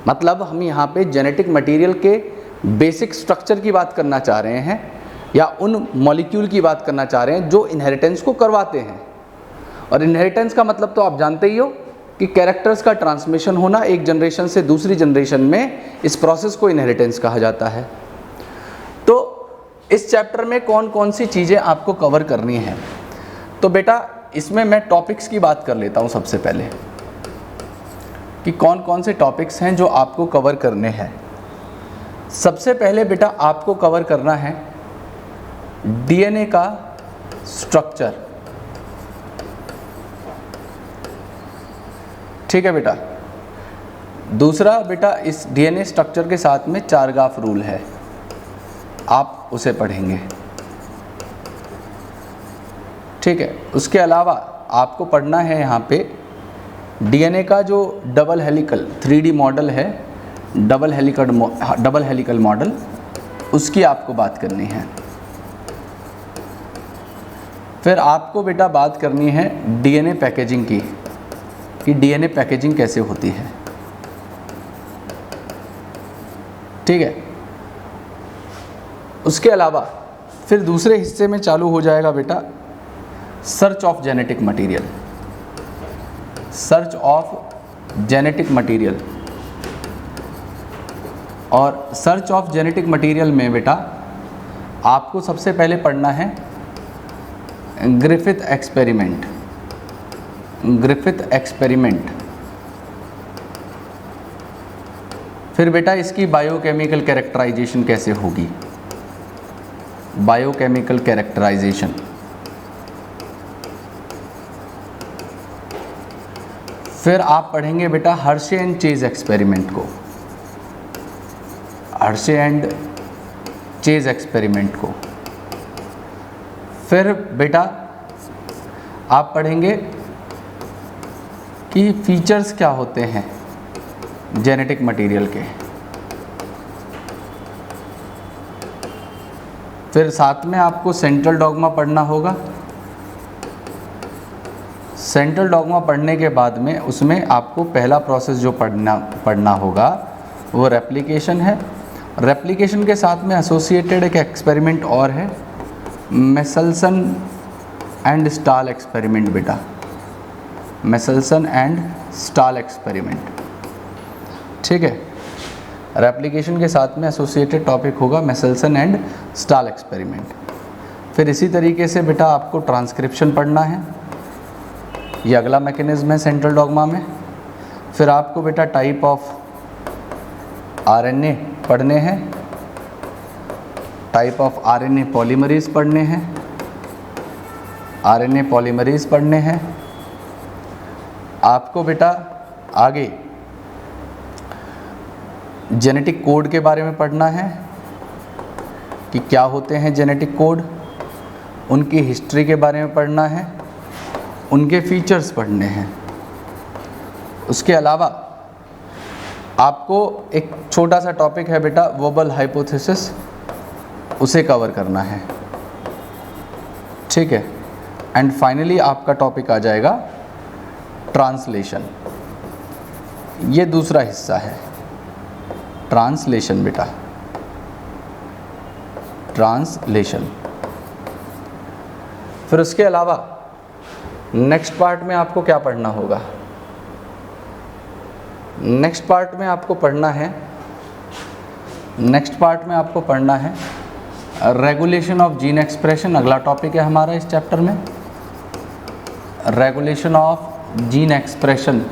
मतलब हम यहाँ पे जेनेटिक मटेरियल के बेसिक स्ट्रक्चर की बात करना चाह रहे हैं या उन मॉलिक्यूल की बात करना चाह रहे हैं जो इनहेरिटेंस को करवाते हैं। और इनहेरिटेंस का मतलब तो आप जानते ही हो कि कैरेक्टर्स का ट्रांसमिशन होना एक जनरेशन से दूसरी जनरेशन में, इस प्रोसेस को इनहेरिटेंस कहा जाता है। तो इस चैप्टर में कौन कौन सी चीज़ें आपको कवर करनी है, तो बेटा इसमें मैं टॉपिक्स की बात कर लेता हूँ सबसे पहले कि कौन कौन से टॉपिक्स हैं जो आपको कवर करने हैं। सबसे पहले बेटा आपको कवर करना है डीएनए का स्ट्रक्चर। ठीक है बेटा। दूसरा बेटा इस डीएनए स्ट्रक्चर के साथ में चारगाफ रूल है, आप उसे पढ़ेंगे। ठीक है। उसके अलावा आपको पढ़ना है यहाँ पे डीएनए का जो डबल हेलिकल 3D मॉडल है, डबल हेलिकल मॉडल, उसकी आपको बात करनी है। फिर आपको बेटा बात करनी है डीएनए पैकेजिंग की कि डीएनए पैकेजिंग कैसे होती है। ठीक है। उसके अलावा फिर दूसरे हिस्से में चालू हो जाएगा बेटा search of genetic material. Search of genetic material, और सर्च ऑफ जेनेटिक मटेरियल में बेटा आपको सबसे पहले पढ़ना है ग्रिफिथ एक्सपेरिमेंट। Griffith experiment. फिर बेटा इसकी बायोकेमिकल कैरेक्टराइजेशन कैसे होगी, बायोकेमिकल कैरेक्टराइजेशन। फिर आप पढ़ेंगे बेटा हर्शे एंड चेज एक्सपेरिमेंट को, हर्शे एंड चेज एक्सपेरिमेंट को। फिर बेटा आप पढ़ेंगे कि फीचर्स क्या होते हैं जेनेटिक मटेरियल के। फिर साथ में आपको सेंट्रल डॉगमा पढ़ना होगा। सेंट्रल डॉगमा पढ़ने के बाद में उसमें आपको पहला प्रोसेस जो पढ़ना होगा वो रेप्लिकेशन है। रेप्लिकेशन के साथ में एसोसिएटेड एक एक्सपेरिमेंट और है, मेसल्सन एंड स्टाल एक्सपेरिमेंट बेटा, मेसल्सन एंड स्टाल एक्सपेरिमेंट। ठीक है। रेप्लिकेशन के साथ में एसोसिएटेड टॉपिक होगा मेसल्सन एंड स्टाल एक्सपेरिमेंट। फिर इसी तरीके से बेटा आपको ट्रांसक्रिप्शन पढ़ना है, ये अगला मैकेनिज्म है सेंट्रल डॉगमा में। फिर आपको बेटा टाइप ऑफ आरएनए पढ़ने हैं, टाइप ऑफ आरएनए पॉलीमरेज पढ़ने हैं, आरएनए पॉलीमरेज पढ़ने हैं। आपको बेटा आगे जेनेटिक कोड के बारे में पढ़ना है कि क्या होते हैं जेनेटिक कोड, उनकी हिस्ट्री के बारे में पढ़ना है, उनके फीचर्स पढ़ने हैं। उसके अलावा आपको एक छोटा सा टॉपिक है बेटा वोबल हाइपोथेसिस, उसे कवर करना है। ठीक है। एंड फाइनली आपका टॉपिक आ जाएगा ट्रांसलेशन। ये दूसरा हिस्सा है ट्रांसलेशन बेटा, ट्रांसलेशन। फिर उसके अलावा नेक्स्ट पार्ट में आपको क्या पढ़ना होगा, नेक्स्ट पार्ट में आपको पढ़ना है रेगुलेशन ऑफ जीन एक्सप्रेशन। अगला टॉपिक है हमारा इस चैप्टर में, रेगुलेशन ऑफ जीन एक्सप्रेशन,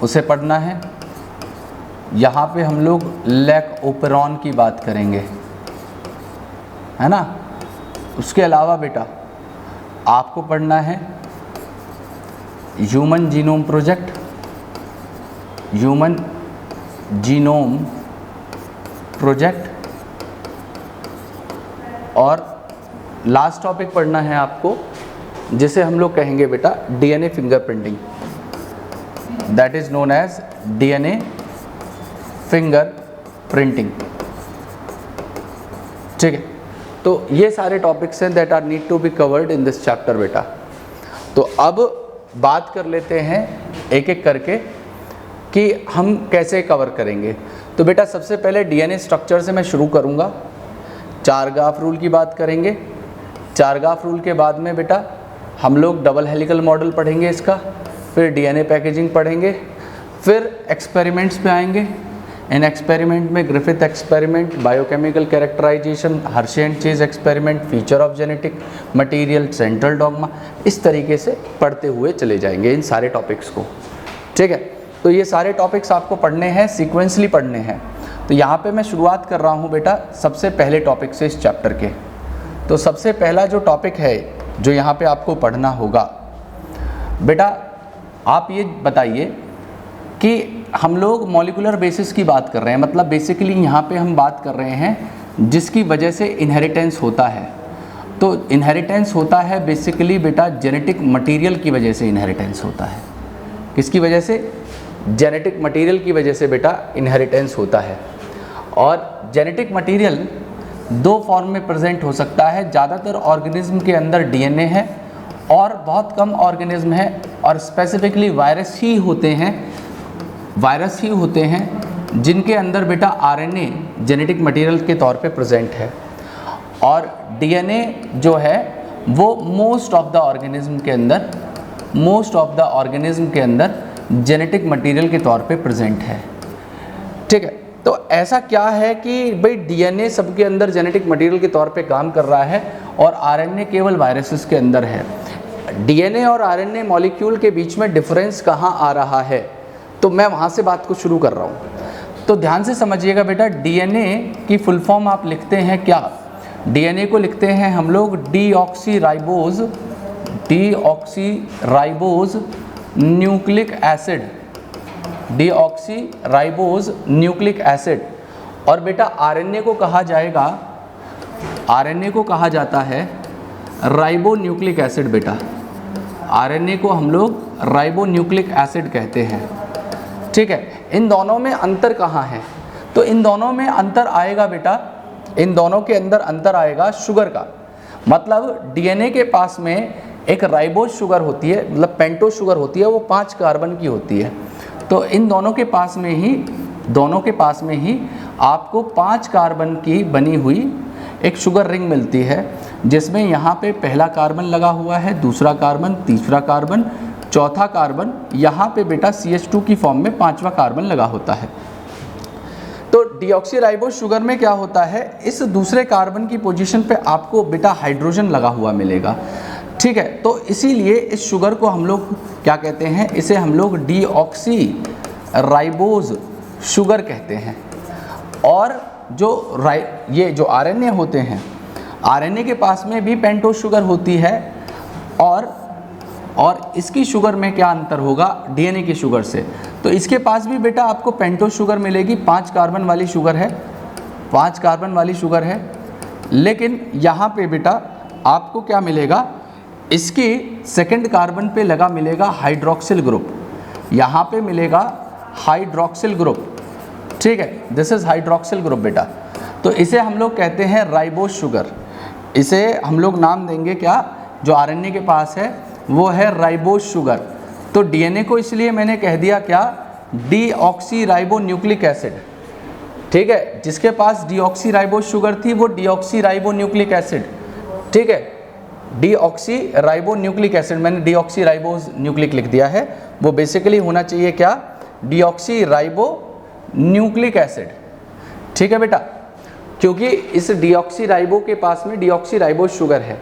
उसे पढ़ना है। यहाँ पे हम लोग लैक ओपेरॉन की बात करेंगे, है ना। उसके अलावा बेटा आपको पढ़ना है human genome project, human genome project. और लास्ट टॉपिक पढ़ना है आपको जिसे हम लोग कहेंगे बेटा DNA fingerprinting, that is known as DNA fingerprinting. ठीक है। तो ये सारे टॉपिक्स हैं that are need to be covered in this chapter बेटा। तो अब बात कर लेते हैं एक एक करके कि हम कैसे कवर करेंगे। तो बेटा सबसे पहले डीएनए स्ट्रक्चर से मैं शुरू करूँगा। चारगाफ रूल की बात करेंगे। चारगाफ रूल के बाद में बेटा हम लोग डबल हेलिकल मॉडल पढ़ेंगे इसका, फिर डीएनए पैकेजिंग पढ़ेंगे, फिर एक्सपेरिमेंट्स पे आएंगे। इन एक्सपेरिमेंट में Griffith experiment, biochemical characterization, Hershey and Chase experiment, feature of genetic material, central dogma, इस तरीके से पढ़ते हुए चले जाएंगे इन सारे टॉपिक्स को। ठीक है, तो ये सारे टॉपिक्स आपको पढ़ने हैं, सीक्वेंसली पढ़ने हैं। तो यहाँ पे मैं शुरुआत कर रहा हूँ बेटा सबसे पहले टॉपिक से इस चैप्टर के। तो सबसे पहला जो टॉपिक है जो यहाँ पे आपको पढ़ना होगा, बेटा आप ये बताइए कि हम लोग मॉलिक्यूलर बेसिस की बात कर रहे हैं, मतलब बेसिकली यहाँ पे हम बात कर रहे हैं जिसकी वजह से इनहेरिटेंस होता है। तो इनहेरिटेंस होता है बेसिकली बेटा जेनेटिक मटेरियल की वजह से इनहेरिटेंस होता है। किसकी वजह से? जेनेटिक मटेरियल की वजह से बेटा इनहेरिटेंस होता है। और जेनेटिक मटेरियल दो फॉर्म में प्रेजेंट हो सकता है। ज़्यादातर ऑर्गेनिज्म के अंदर डीएनए है और बहुत कम ऑर्गेनिज्म है और स्पेसिफिकली वायरस ही होते हैं जिनके अंदर बेटा आरएनए जेनेटिक मटेरियल के तौर पे प्रेजेंट है। और डीएनए जो है वो मोस्ट ऑफ द ऑर्गेनिज्म के अंदर जेनेटिक मटेरियल के तौर पे प्रेजेंट है। ठीक है, तो ऐसा क्या है कि भाई डीएनए सबके अंदर जेनेटिक मटेरियल के तौर पे काम कर रहा है और आरएनए केवल वायरसेस के अंदर है। डीएनए और आरएनए मॉलिक्यूल के बीच में डिफरेंस कहाँ आ रहा है, तो मैं वहाँ से बात को शुरू कर रहा हूँ। तो ध्यान से समझिएगा बेटा, डीएनए की फुल फॉर्म आप लिखते हैं क्या? डीएनए को लिखते हैं हम लोग deoxyribose nucleic acid, deoxyribose nucleic acid. और बेटा आरएनए को कहा जाता है राइबो न्यूक्लिक एसिड। बेटा आरएनए को हम लोग राइबो न्यूक्लिक एसिड कहते हैं। ठीक है, इन दोनों में अंतर कहाँ है? तो इन दोनों में अंतर आएगा बेटा, इन दोनों के अंदर अंतर आएगा शुगर का। मतलब डीएनए के पास में एक राइबोज शुगर होती है, मतलब पेंटोज शुगर होती है, वो 5 कार्बन की होती है। तो इन दोनों के पास में ही आपको 5 कार्बन की बनी हुई एक शुगर रिंग मिलती है, जिसमें यहाँ पे पहला कार्बन लगा हुआ है, दूसरा कार्बन, तीसरा कार्बन, चौथा कार्बन, यहाँ पे बेटा CH2 की फॉर्म में 5वां कार्बन लगा होता है। तो डीऑक्सीराइबोज शुगर में क्या होता है, इस दूसरे कार्बन की पोजीशन पे आपको बेटा हाइड्रोजन लगा हुआ मिलेगा। ठीक है, तो इसीलिए इस शुगर को हम लोग क्या कहते हैं, इसे हम लोग डीऑक्सीराइबोज शुगर कहते हैं। और ये जो आरएनए होते हैं, आरएनए के पास में भी पेंटोज शुगर होती है। और इसकी शुगर में क्या अंतर होगा डीएनए की शुगर से? तो इसके पास भी बेटा आपको पेंटोज शुगर मिलेगी, 5 कार्बन वाली शुगर है। लेकिन यहाँ पे बेटा आपको क्या मिलेगा, इसके सेकंड कार्बन पे लगा मिलेगा हाइड्रोक्सिल ग्रुप, यहाँ पे मिलेगा हाइड्रोक्सिल ग्रुप। ठीक है, दिस इज हाइड्रोक्सिल ग्रुप बेटा। तो इसे हम लोग कहते हैं राइबोज शुगर। इसे हम लोग नाम देंगे क्या, जो आरएनए के पास है वो है राइबोज शुगर। तो डीएनए को इसलिए मैंने कह दिया क्या, डीऑक्सीराइबो न्यूक्लिक एसिड। ठीक है, जिसके पास डीऑक्सीराइबोज शुगर थी वो डीऑक्सीराइबो न्यूक्लिक एसिड। ठीक है, डीऑक्सीराइबो न्यूक्लिक एसिड, मैंने डीऑक्सीराइबोज न्यूक्लिक लिख दिया है, वो बेसिकली होना चाहिए क्या, डीऑक्सीराइबो न्यूक्लिक एसिड। ठीक है बेटा, क्योंकि इस डीऑक्सीराइबो के पास में डीऑक्सीराइबोज शुगर है,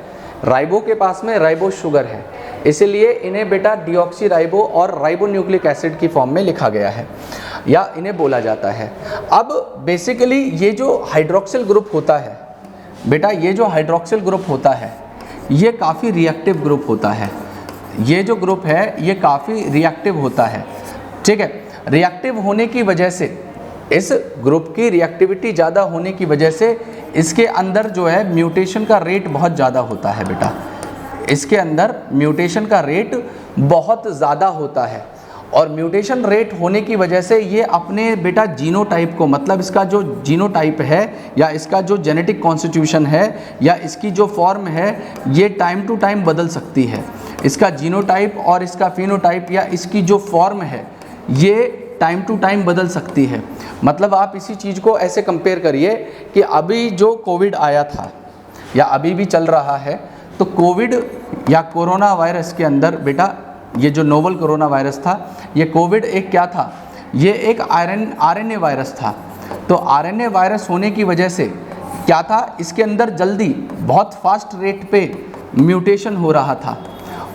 राइबो के पास में राइबोज शुगर है, इसलिए इन्हें बेटा डीऑक्सीराइबो और राइबो न्यूक्लिक एसिड की फॉर्म में लिखा गया है या इन्हें बोला जाता है। अब बेसिकली ये जो हाइड्रोक्सिल ग्रुप होता है बेटा, ये जो हाइड्रोक्सिल ग्रुप होता है ये काफ़ी रिएक्टिव ग्रुप होता है। ये जो ग्रुप है ये काफ़ी रिएक्टिव होता है। ठीक है, रिएक्टिव होने की वजह से, इस ग्रुप की रिएक्टिविटी ज़्यादा होने की वजह से इसके अंदर जो है म्यूटेशन का रेट बहुत ज़्यादा होता है बेटा। इसके अंदर म्यूटेशन का रेट बहुत ज़्यादा होता है और म्यूटेशन रेट होने की वजह से ये अपने बेटा जीनोटाइप को, मतलब इसका जो जीनोटाइप है या इसका जो जेनेटिक कॉन्स्टिट्यूशन है या इसकी जो फॉर्म है, ये टाइम टू टाइम बदल सकती है। इसका जीनोटाइप और इसका फिनोटाइप या इसकी जो फॉर्म है ये टाइम टू टाइम बदल सकती है। मतलब आप इसी चीज़ को ऐसे कंपेयर करिए कि अभी जो कोविड आया था या अभी भी चल रहा है, तो कोविड या कोरोना वायरस के अंदर बेटा ये जो नोवल कोरोना वायरस था, ये कोविड एक क्या था, ये एक आरएनए वायरस था। तो आरएनए वायरस होने की वजह से क्या था, इसके अंदर जल्दी बहुत फास्ट रेट पे म्यूटेशन हो रहा था,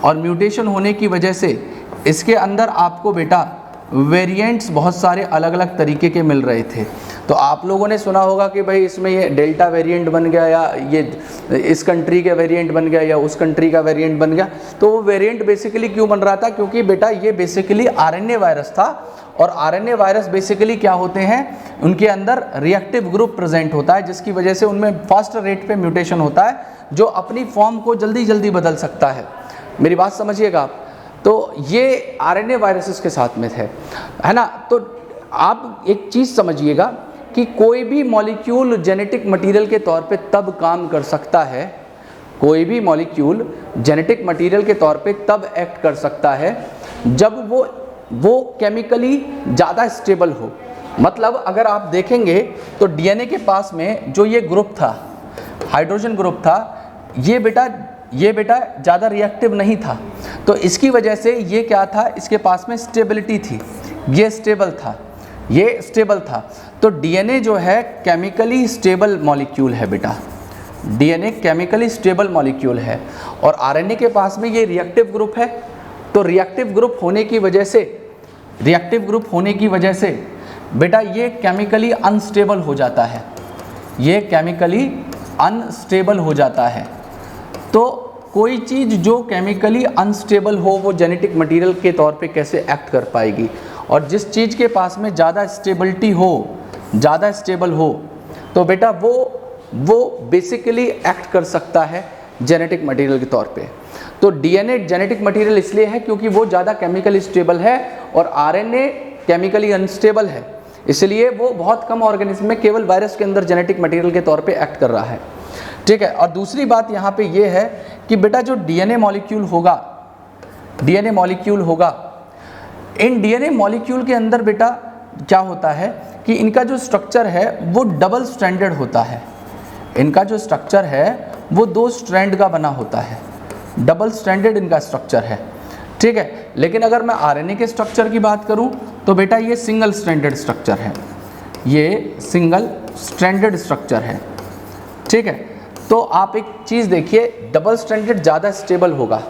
और म्यूटेशन होने की वजह से इसके अंदर आपको बेटा वेरिएंट्स बहुत सारे अलग अलग तरीके के मिल रहे थे। तो आप लोगों ने सुना होगा कि भाई इसमें ये डेल्टा वेरिएंट बन गया, या ये इस कंट्री के वेरिएंट बन गया, या उस कंट्री का वेरिएंट बन गया। तो वो वेरिएंट बेसिकली क्यों बन रहा था, क्योंकि बेटा ये बेसिकली आरएनए वायरस था, और आरएनए वायरस बेसिकली क्या होते हैं, उनके अंदर रिएक्टिव ग्रुप प्रेजेंट होता है, जिसकी वजह से उनमें फास्ट रेट पे म्यूटेशन होता है, जो अपनी फॉर्म को जल्दी जल्दी बदल सकता है। मेरी बात समझिएगा आप। तो ये आरएनए वायरसेस के साथ में है ना। तो आप एक चीज़ समझिएगा कि कोई भी मॉलिक्यूल जेनेटिक मटेरियल के तौर पे तब काम कर सकता है, कोई भी मॉलिक्यूल जेनेटिक मटेरियल के तौर पे तब एक्ट कर सकता है जब वो केमिकली ज़्यादा स्टेबल हो। मतलब अगर आप देखेंगे तो डीएनए के पास में जो ये ग्रुप था, हाइड्रोजन ग्रुप था, ये बेटा ज़्यादा रिएक्टिव नहीं था। तो इसकी वजह से ये क्या था, इसके पास में स्टेबिलिटी थी, ये स्टेबल था। तो डीएनए जो है केमिकली स्टेबल मॉलिक्यूल है बेटा, डीएनए केमिकली स्टेबल मॉलिक्यूल है, और आरएनए के पास में ये रिएक्टिव ग्रुप है। तो रिएक्टिव ग्रुप होने की वजह से बेटा ये केमिकली अनस्टेबल हो जाता है, ये केमिकली अनस्टेबल हो जाता है। तो कोई चीज़ जो केमिकली अनस्टेबल हो वो जेनेटिक मटेरियल के तौर पे कैसे एक्ट कर पाएगी, और जिस चीज़ के पास में ज़्यादा स्टेबिलिटी हो, ज़्यादा स्टेबल हो, तो बेटा वो बेसिकली एक्ट कर सकता है जेनेटिक मटेरियल के तौर पे। तो डीएनए जेनेटिक मटेरियल इसलिए है क्योंकि वो ज़्यादा केमिकली स्टेबल है, और आरएनए केमिकली अनस्टेबल है, इसलिए वो बहुत कम ऑर्गेनिज्म में केवल वायरस के अंदर जेनेटिक मटेरियल के तौर पे एक्ट कर रहा है। ठीक है। और दूसरी बात यहाँ पे ये है कि बेटा जो डीएनए मॉलिक्यूल होगा, इन डीएनए मॉलिक्यूल के अंदर बेटा क्या होता है कि इनका जो स्ट्रक्चर है वो डबल स्ट्रैंडेड होता है। इनका जो स्ट्रक्चर है वो 2 स्ट्रैंड का बना होता है, डबल स्ट्रैंडेड इनका स्ट्रक्चर है। ठीक है। लेकिन अगर मैं आरएनए के स्ट्रक्चर की बात करूं तो बेटा ये सिंगल स्ट्रैंडेड स्ट्रक्चर है, ये सिंगल स्ट्रैंडेड स्ट्रक्चर है। ठीक है। तो आप एक चीज़ देखिए, डबल स्ट्रैंडेड ज़्यादा स्टेबल होगा,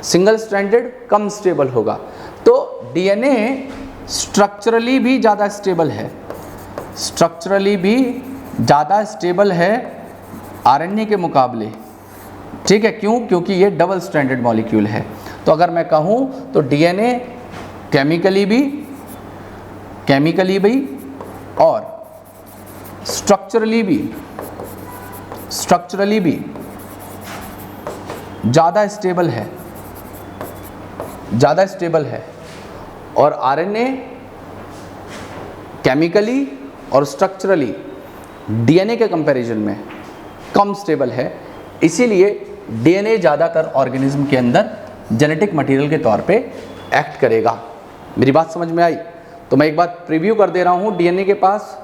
सिंगल स्ट्रैंडेड कम स्टेबल होगा। तो डीएनए स्ट्रक्चरली भी ज़्यादा स्टेबल है, आरएनए के मुकाबले। ठीक है। क्यों? क्योंकि ये डबल स्ट्रैंडेड मॉलिक्यूल है। तो अगर मैं कहूँ तो डीएनए केमिकली भी और स्ट्रक्चरली भी ज़्यादा स्टेबल है, और आरएनए केमिकली और स्ट्रक्चरली डीएनए के कंपैरिजन में कम स्टेबल है। इसीलिए डीएनए ज़्यादातर ऑर्गेनिज्म के अंदर जेनेटिक मटेरियल के तौर पे एक्ट करेगा। मेरी बात समझ में आई? तो मैं एक बात प्रीव्यू कर दे रहा हूँ। डीएनए के पास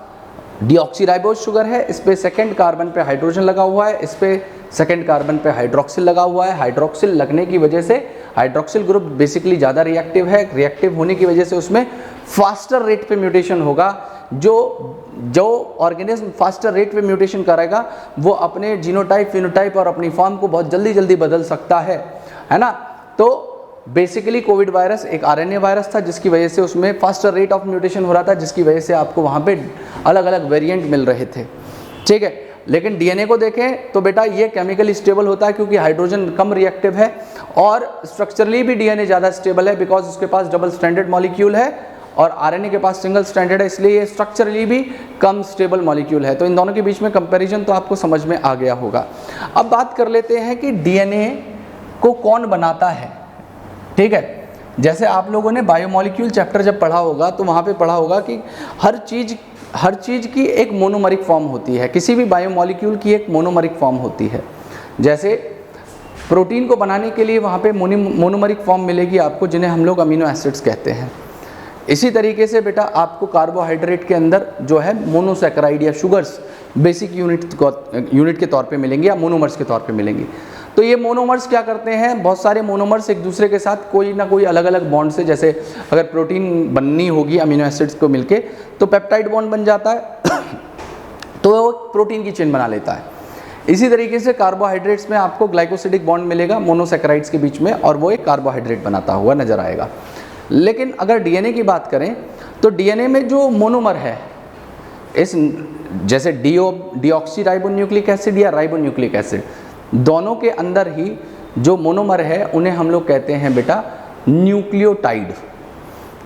डीऑक्सीराइबोज शुगर है, इस पे सेकंड कार्बन पे हाइड्रोजन लगा हुआ है, इस पे सेकंड कार्बन पे हाइड्रोक्सिल लगा हुआ है। हाइड्रोक्सिल लगने की वजह से हाइड्रोक्सिल ग्रुप बेसिकली ज़्यादा रिएक्टिव है, रिएक्टिव होने की वजह से उसमें फास्टर रेट पे म्यूटेशन होगा। जो ऑर्गेनिज्म फास्टर रेट पे म्यूटेशन करेगा वो अपने जीनोटाइप, फिनोटाइप और अपनी फॉर्म को बहुत जल्दी जल्दी बदल सकता है ना। तो बेसिकली कोविड वायरस एक आरएनए वायरस था, जिसकी वजह से उसमें फास्टर रेट ऑफ म्यूटेशन हो रहा था, जिसकी वजह से आपको वहाँ पे अलग अलग वेरिएंट मिल रहे थे। ठीक है। लेकिन डीएनए को देखें तो बेटा ये केमिकली स्टेबल होता है क्योंकि हाइड्रोजन कम रिएक्टिव है, और स्ट्रक्चरली भी डीएनए ज़्यादा स्टेबल है बिकॉज उसके पास डबल स्ट्रैंडेड मॉलिक्यूल है, और आरएनए के पास सिंगल स्ट्रैंडेड है, इसलिए ये स्ट्रक्चरली भी कम स्टेबल मॉलिक्यूल है। तो इन दोनों के बीच में कंपैरिजन तो आपको समझ में आ गया होगा। अब बात कर लेते हैं कि डीएनए को कौन बनाता है। ठीक है। जैसे आप लोगों ने बायोमॉलिक्यूल चैप्टर जब पढ़ा होगा तो वहाँ पे पढ़ा होगा कि हर चीज़ की एक मोनोमरिक फॉर्म होती है, किसी भी बायोमॉलिक्यूल की एक मोनोमरिक फॉर्म होती है। जैसे प्रोटीन को बनाने के लिए वहाँ पे मोनोमरिक फॉर्म मिलेगी आपको, जिन्हें हम लोग अमीनो एसिड्स कहते हैं। इसी तरीके से बेटा आपको कार्बोहाइड्रेट के अंदर जो है मोनोसैकेराइड या शुगर्स बेसिक यूनिट के तौर पे मिलेंगे या मोनोमर्स के तौर पे मिलेंगी। तो ये मोनोमर्स क्या करते हैं, बहुत सारे मोनोमर्स एक दूसरे के साथ कोई ना कोई अलग अलग बॉन्ड से, जैसे अगर प्रोटीन बननी होगी अमीनो एसिड्स को मिलके तो पेप्टाइड बॉन्ड बन जाता है तो वो प्रोटीन की चेन बना लेता है। इसी तरीके से कार्बोहाइड्रेट्स में आपको ग्लाइकोसिडिक बॉन्ड मिलेगा मोनोसैकेराइड्स के बीच में और वो एक कार्बोहाइड्रेट बनाता हुआ नजर आएगा। लेकिन अगर डीएनए की बात करें तो डीएनए में जो मोनोमर है, इस जैसे डीऑक्सी राइबोन्यूक्लिक एसिड या राइबोन्यूक्लिक एसिड, दोनों के अंदर ही जो मोनोमर है उन्हें हम लोग कहते हैं बेटा न्यूक्लियोटाइड।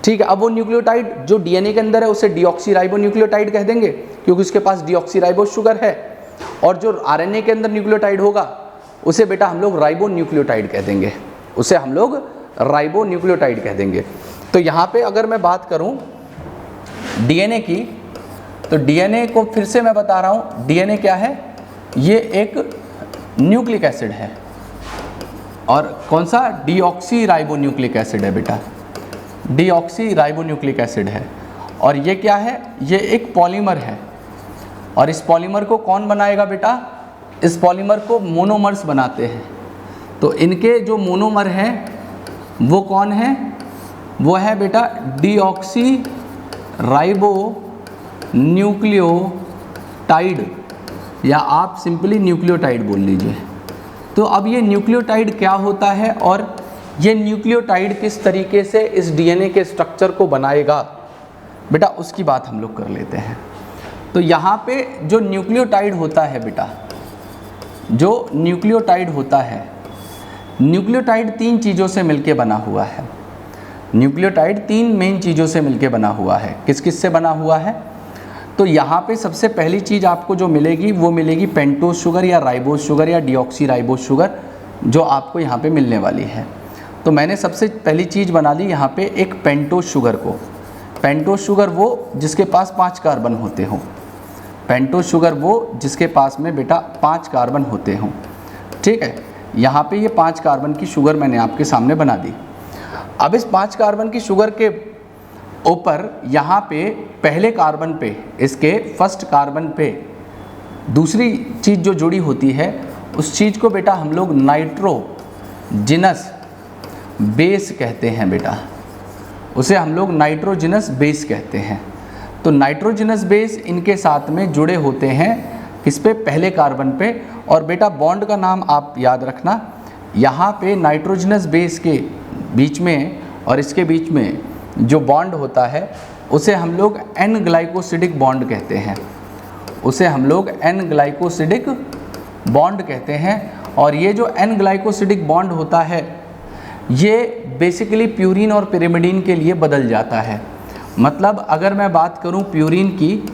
ठीक है, अब वो न्यूक्लियोटाइड जो डीएनए के अंदर है उसे डीऑक्सी राइबोन्यूक्लियोटाइड कह देंगे क्योंकि उसके पास डीऑक्सी राइबोस शुगर है, और जो आरएनए के अंदर न्यूक्लियोटाइड होगा उसे बेटा हम लोग राइबोन्यूक्लियोटाइड कह देंगे, उसे हम लोग राइबोन्यूक्लियोटाइड कह देंगे। तो यहाँ पे अगर मैं बात करूँ डीएनए की, तो डीएनए को फिर से मैं बता रहा हूँ, डीएनए क्या है, ये एक न्यूक्लिक एसिड है। और कौन सा, डीऑक्सी राइबोन्यूक्लिक एसिड है बेटा, डीऑक्सी राइबोन्यूक्लिक एसिड है। और ये क्या है, ये एक पॉलीमर है। और इस पॉलीमर को कौन बनाएगा बेटा, इस पॉलीमर को मोनोमर्स बनाते हैं। तो इनके जो मोनोमर हैं वो कौन है, वो है बेटा डीऑक्सी राइबो न्यूक्लियोटाइड, या आप सिंपली न्यूक्लियोटाइड बोल लीजिए। तो अब ये न्यूक्लियोटाइड क्या होता है और ये न्यूक्लियोटाइड किस तरीके से इस डीएनए के स्ट्रक्चर को बनाएगा बेटा, उसकी बात हम लोग कर लेते हैं। तो यहाँ पे जो न्यूक्लियोटाइड होता है बेटा, जो न्यूक्लियोटाइड होता है, न्यूक्लियोटाइड तीन चीज़ों से मिलके बना हुआ है। न्यूक्लियोटाइड तीन मेन चीज़ों से मिलके बना हुआ है। किस किस से बना हुआ है, तो यहाँ पे सबसे पहली चीज़ आपको जो मिलेगी वो मिलेगी पेंटोज शुगर या राइबोज शुगर या डीऑक्सी राइबोज शुगर, जो आपको यहाँ पे मिलने वाली है। तो मैंने सबसे पहली चीज़ बना ली यहाँ पे एक पेंटोज शुगर को। पेंटोज शुगर वो जिसके पास 5 कार्बन होते हों, पेंटोज शुगर वो जिसके पास में बेटा 5 कार्बन होते हों। ठीक है, यहाँ पे ये 5 कार्बन की शुगर मैंने आपके सामने बना दी। अब इस 5 कार्बन की शुगर के ऊपर यहाँ पे पहले कार्बन पे, इसके फर्स्ट कार्बन पे दूसरी चीज़ जो जुड़ी होती है उस चीज़ को बेटा हम लोग नाइट्रोजिनस बेस कहते हैं बेटा, उसे हम लोग नाइट्रोजिनस बेस कहते हैं। तो नाइट्रोजिनस बेस इनके साथ में जुड़े होते हैं किस पे, पहले कार्बन पे। और बेटा बॉन्ड का नाम आप याद रखना, यहाँ पे नाइट्रोजिनस बेस के बीच में और इसके बीच में जो बॉन्ड होता है उसे हम लोग एन ग्लाइकोसिडिक बॉन्ड कहते हैं, उसे हम लोग एन ग्लाइकोसिडिक बॉन्ड कहते हैं। और ये जो एन ग्लाइकोसिडिक बॉन्ड होता है ये बेसिकली प्यूरिन और पिरिमिडीन के लिए बदल जाता है। मतलब अगर मैं बात करूं प्यूरिन की,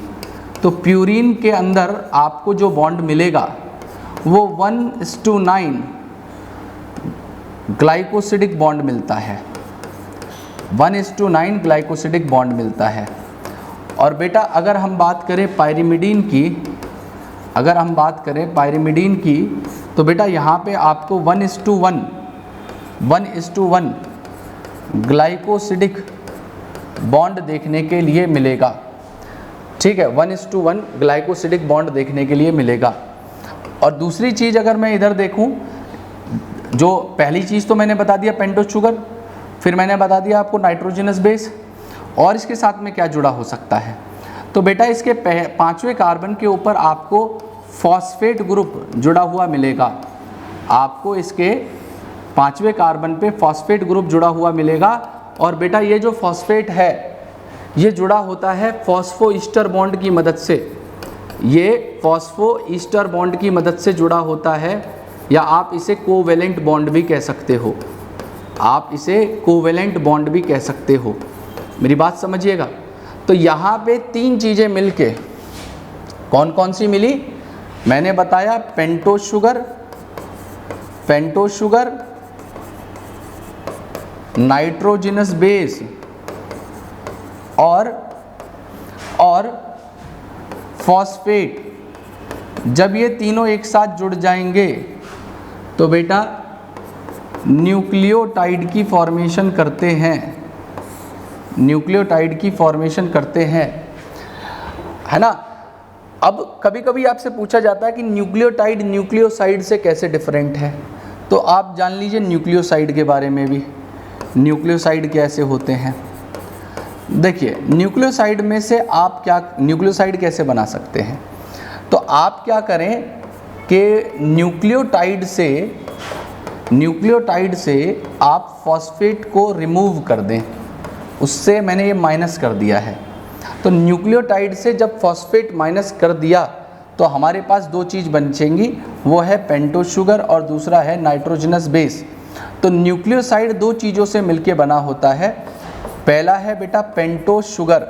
तो प्यूरिन के अंदर आपको जो बॉन्ड मिलेगा वो 1:9 ग्लाइकोसिडिक बॉन्ड मिलता है, 1:9 ग्लाइकोसिडिक बॉन्ड मिलता है। और बेटा अगर हम बात करें पायरिमिडीन की, अगर हम बात करें पायरिमिडीन की, तो बेटा यहाँ पे आपको 1:1 ग्लाइकोसिडिक बॉन्ड देखने के लिए मिलेगा। ठीक है, 1:1 ग्लाइकोसिडिक बॉन्ड देखने के लिए मिलेगा। और दूसरी चीज़ अगर मैं इधर देखूं, जो पहली चीज़ तो मैंने बता दिया पेंटोज शुगर, फिर मैंने बता दिया आपको नाइट्रोजिनस बेस, और इसके साथ में क्या जुड़ा हो सकता है। तो बेटा इसके 5वें कार्बन के ऊपर आपको फॉस्फेट ग्रुप जुड़ा हुआ मिलेगा, आपको इसके 5वें कार्बन पे फॉस्फेट ग्रुप जुड़ा हुआ मिलेगा। और बेटा ये जो फॉस्फेट है ये जुड़ा होता है फॉस्फो ईस्टर बॉन्ड की मदद से, ये फॉस्फो ईस्टर बॉन्ड की मदद से जुड़ा होता है, या आप इसे कोवेलेंट बॉन्ड भी कह सकते हो, आप इसे कोवेलेंट बॉन्ड भी कह सकते हो। मेरी बात समझिएगा। तो यहाँ पे 3 चीज़ें मिलके कौन कौन सी मिली, मैंने बताया पेंटोज शुगर, नाइट्रोजिनस बेस और फॉस्फेट। जब ये तीनों एक साथ जुड़ जाएंगे तो बेटा न्यूक्लियोटाइड की फॉर्मेशन करते हैं, न्यूक्लियोटाइड की फॉर्मेशन करते हैं, है ना। अब कभी कभी आपसे पूछा जाता है कि न्यूक्लियोटाइड न्यूक्लियोसाइड से कैसे डिफरेंट है, तो आप जान लीजिए न्यूक्लियोसाइड के बारे में भी, न्यूक्लियोसाइड कैसे होते हैं। देखिए न्यूक्लियोसाइड में से आप क्या, न्यूक्लियोसाइड कैसे बना सकते हैं, तो आप क्या करें कि न्यूक्लियोटाइड से आप फॉस्फेट को रिमूव कर दें, उससे मैंने ये माइनस कर दिया है। तो न्यूक्लियोटाइड से जब फॉस्फेट माइनस कर दिया तो हमारे पास दो चीज़ बचेंगी, वो है पेंटोस शुगर और दूसरा है नाइट्रोजनस बेस। तो न्यूक्लियोसाइड दो चीज़ों से मिलके बना होता है, पहला है बेटा पेंटोस शुगर,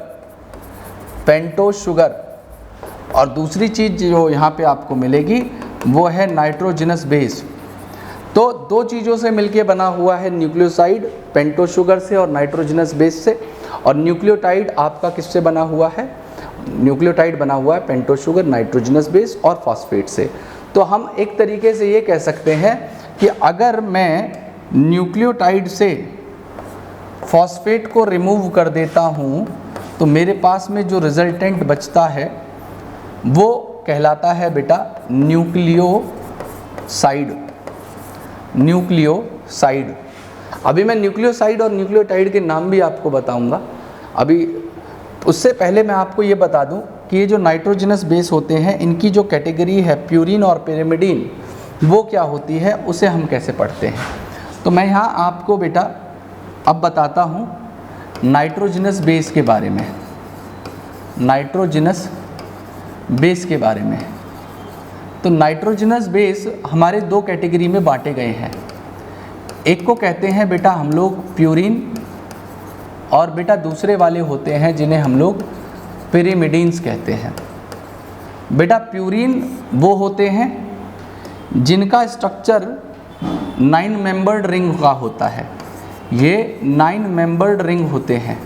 और दूसरी चीज़ जो यहाँ पे आपको मिलेगी वो है नाइट्रोजनस बेस। तो दो चीज़ों से मिलके बना हुआ है न्यूक्लियोसाइड, पेंटोस शुगर से और नाइट्रोजनस बेस से। और न्यूक्लियोटाइड आपका किससे बना हुआ है, न्यूक्लियोटाइड बना हुआ है पेंटोस शुगर, नाइट्रोजनस बेस और फॉस्फेट से। तो हम एक तरीके से ये कह सकते हैं कि अगर मैं न्यूक्लियोटाइड से फॉस्फेट को रिमूव कर देता हूँ तो मेरे पास में जो रिजल्टेंट बचता है वो कहलाता है बेटा न्यूक्लियोसाइड। अभी मैं न्यूक्लियोसाइड और न्यूक्लियोटाइड के नाम भी आपको बताऊंगा। अभी उससे पहले मैं आपको ये बता दूं कि ये जो नाइट्रोजनस बेस होते हैं इनकी जो कैटेगरी है प्यूरिन और पिरिमिडीन, वो क्या होती है, उसे हम कैसे पढ़ते हैं। तो मैं यहाँ आपको बेटा अब बताता हूँ नाइट्रोजनस बेस के बारे में, नाइट्रोजनस बेस के बारे में। तो नाइट्रोजनस बेस हमारे दो कैटेगरी में बांटे गए हैं, एक को कहते हैं बेटा हम लोग प्यूरिन, और बेटा दूसरे वाले होते हैं जिन्हें हम लोग पिरिमिडीन्स कहते हैं। बेटा प्यूरिन वो होते हैं जिनका स्ट्रक्चर 9 मेंबर्ड रिंग का होता है, ये 9 मेंबर्ड रिंग होते हैं।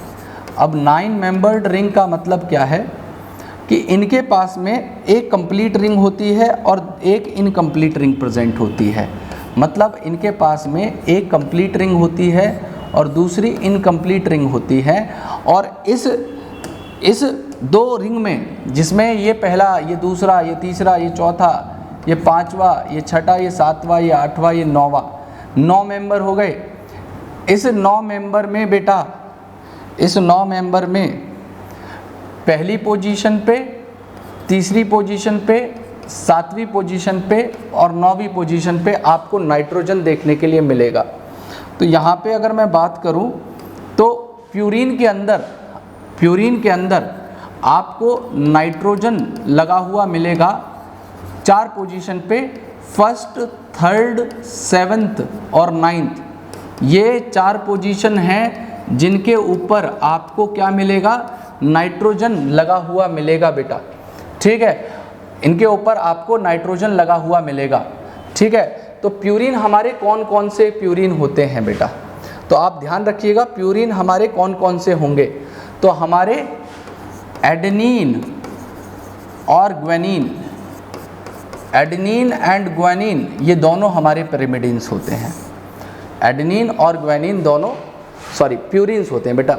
अब 9 मेंबर्ड रिंग का मतलब क्या है कि इनके पास में एक कंप्लीट रिंग होती है और एक इनकम्प्लीट रिंग प्रेजेंट होती है। मतलब इनके पास में एक कंप्लीट रिंग होती है और दूसरी इनकम्प्लीट रिंग होती है। और इस दो रिंग में, जिसमें ये पहला, ये दूसरा, ये तीसरा, ये चौथा, ये पांचवा, ये छठा, ये सातवां, ये आठवां, ये नौवां, 9 मेंबर हो गए। इस 9 मेंबर में बेटा, इस 9 मेंबर में पहली पोजीशन पे, तीसरी पोजीशन पे, 7वीं पोजीशन पे और 9वीं पोजीशन पे आपको नाइट्रोजन देखने के लिए मिलेगा। तो यहाँ पे अगर मैं बात करूँ तो प्यूरिन के अंदर आपको नाइट्रोजन लगा हुआ मिलेगा 4 पोजीशन पे, 1st, 3rd, 7th और 9th। ये 4 पोजीशन हैं जिनके ऊपर आपको क्या मिलेगा, नाइट्रोजन लगा हुआ मिलेगा बेटा, ठीक है। इनके ऊपर आपको नाइट्रोजन लगा हुआ मिलेगा, ठीक है। तो प्यूरिन हमारे कौन कौन से प्यूरिन होते हैं बेटा, तो आप ध्यान रखिएगा प्यूरिन हमारे कौन कौन से होंगे। तो हमारे एडेनिन और ग्वानिन, एडेनिन एंड ग्वानिन, ये दोनों हमारे पिरिमिडीन्स होते हैं। एडेनिन और ग्वानिन दोनों प्यूरिन्स होते हैं बेटा।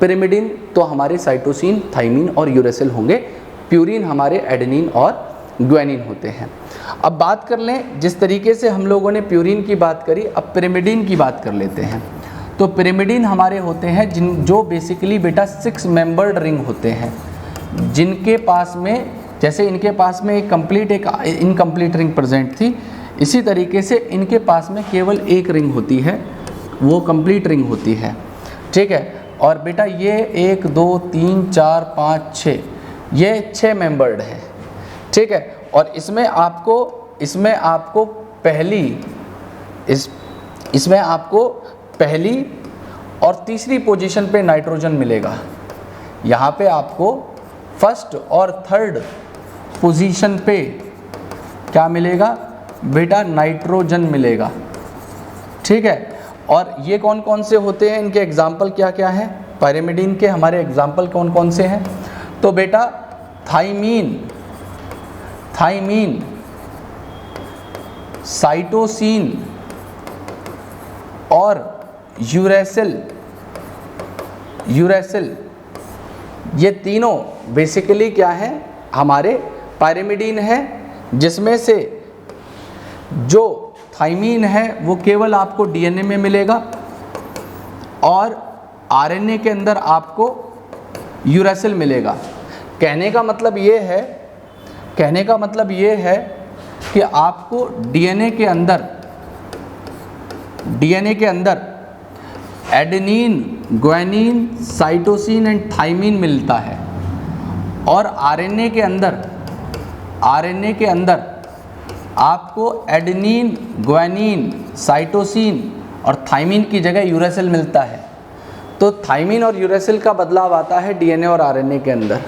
पिरिमिडीन तो हमारे साइटोसिन, थाइमिन और यूरेसिल होंगे, प्यूरिन हमारे एडेनिन और ग्वानिन होते हैं। अब बात कर लें, जिस तरीके से हम लोगों ने प्यूरिन की बात करी, अब पिरिमिडीन की बात कर लेते हैं। तो पिरिमिडीन हमारे होते हैं जो बेसिकली बेटा 6 मेंबर्ड रिंग होते हैं, जिनके पास में, जैसे इनके पास में एक कंप्लीट एक इनकम्प्लीट रिंग प्रेजेंट थी, इसी तरीके से इनके पास में केवल एक रिंग होती है, वो कंप्लीट रिंग होती है, ठीक है। और बेटा ये 1 2 3 4 5 6, ये 6 मेंबर्ड है, ठीक है। और इसमें आपको पहली और तीसरी पोजीशन पे नाइट्रोजन मिलेगा। यहाँ पे आपको 1st और 3rd पोजीशन पे क्या मिलेगा बेटा, नाइट्रोजन मिलेगा, ठीक है। और ये कौन कौन से होते हैं, इनके एग्जाम्पल क्या क्या हैं, पिरिमिडीन के हमारे एग्जाम्पल कौन कौन से हैं। तो बेटा थाइमीन, साइटोसिन, और यूरेसिल, ये तीनों बेसिकली क्या है, हमारे पायरिमिडीन है, जिसमें से जो थाइमीन है वो केवल आपको डीएनए में मिलेगा और आरएनए के अंदर आपको यूरेसिल मिलेगा। कहने का मतलब ये है कि आपको डीएनए के अंदर adenine, guanine, cytosine and thymine मिलता है और आरएनए के अंदर आपको एडेनिन, ग्वानिन, साइटोसिन और थाइमीन की जगह यूरेसिल मिलता है। तो थाइमीन और यूरेसिल का बदलाव आता है डीएनए और आरएनए के अंदर।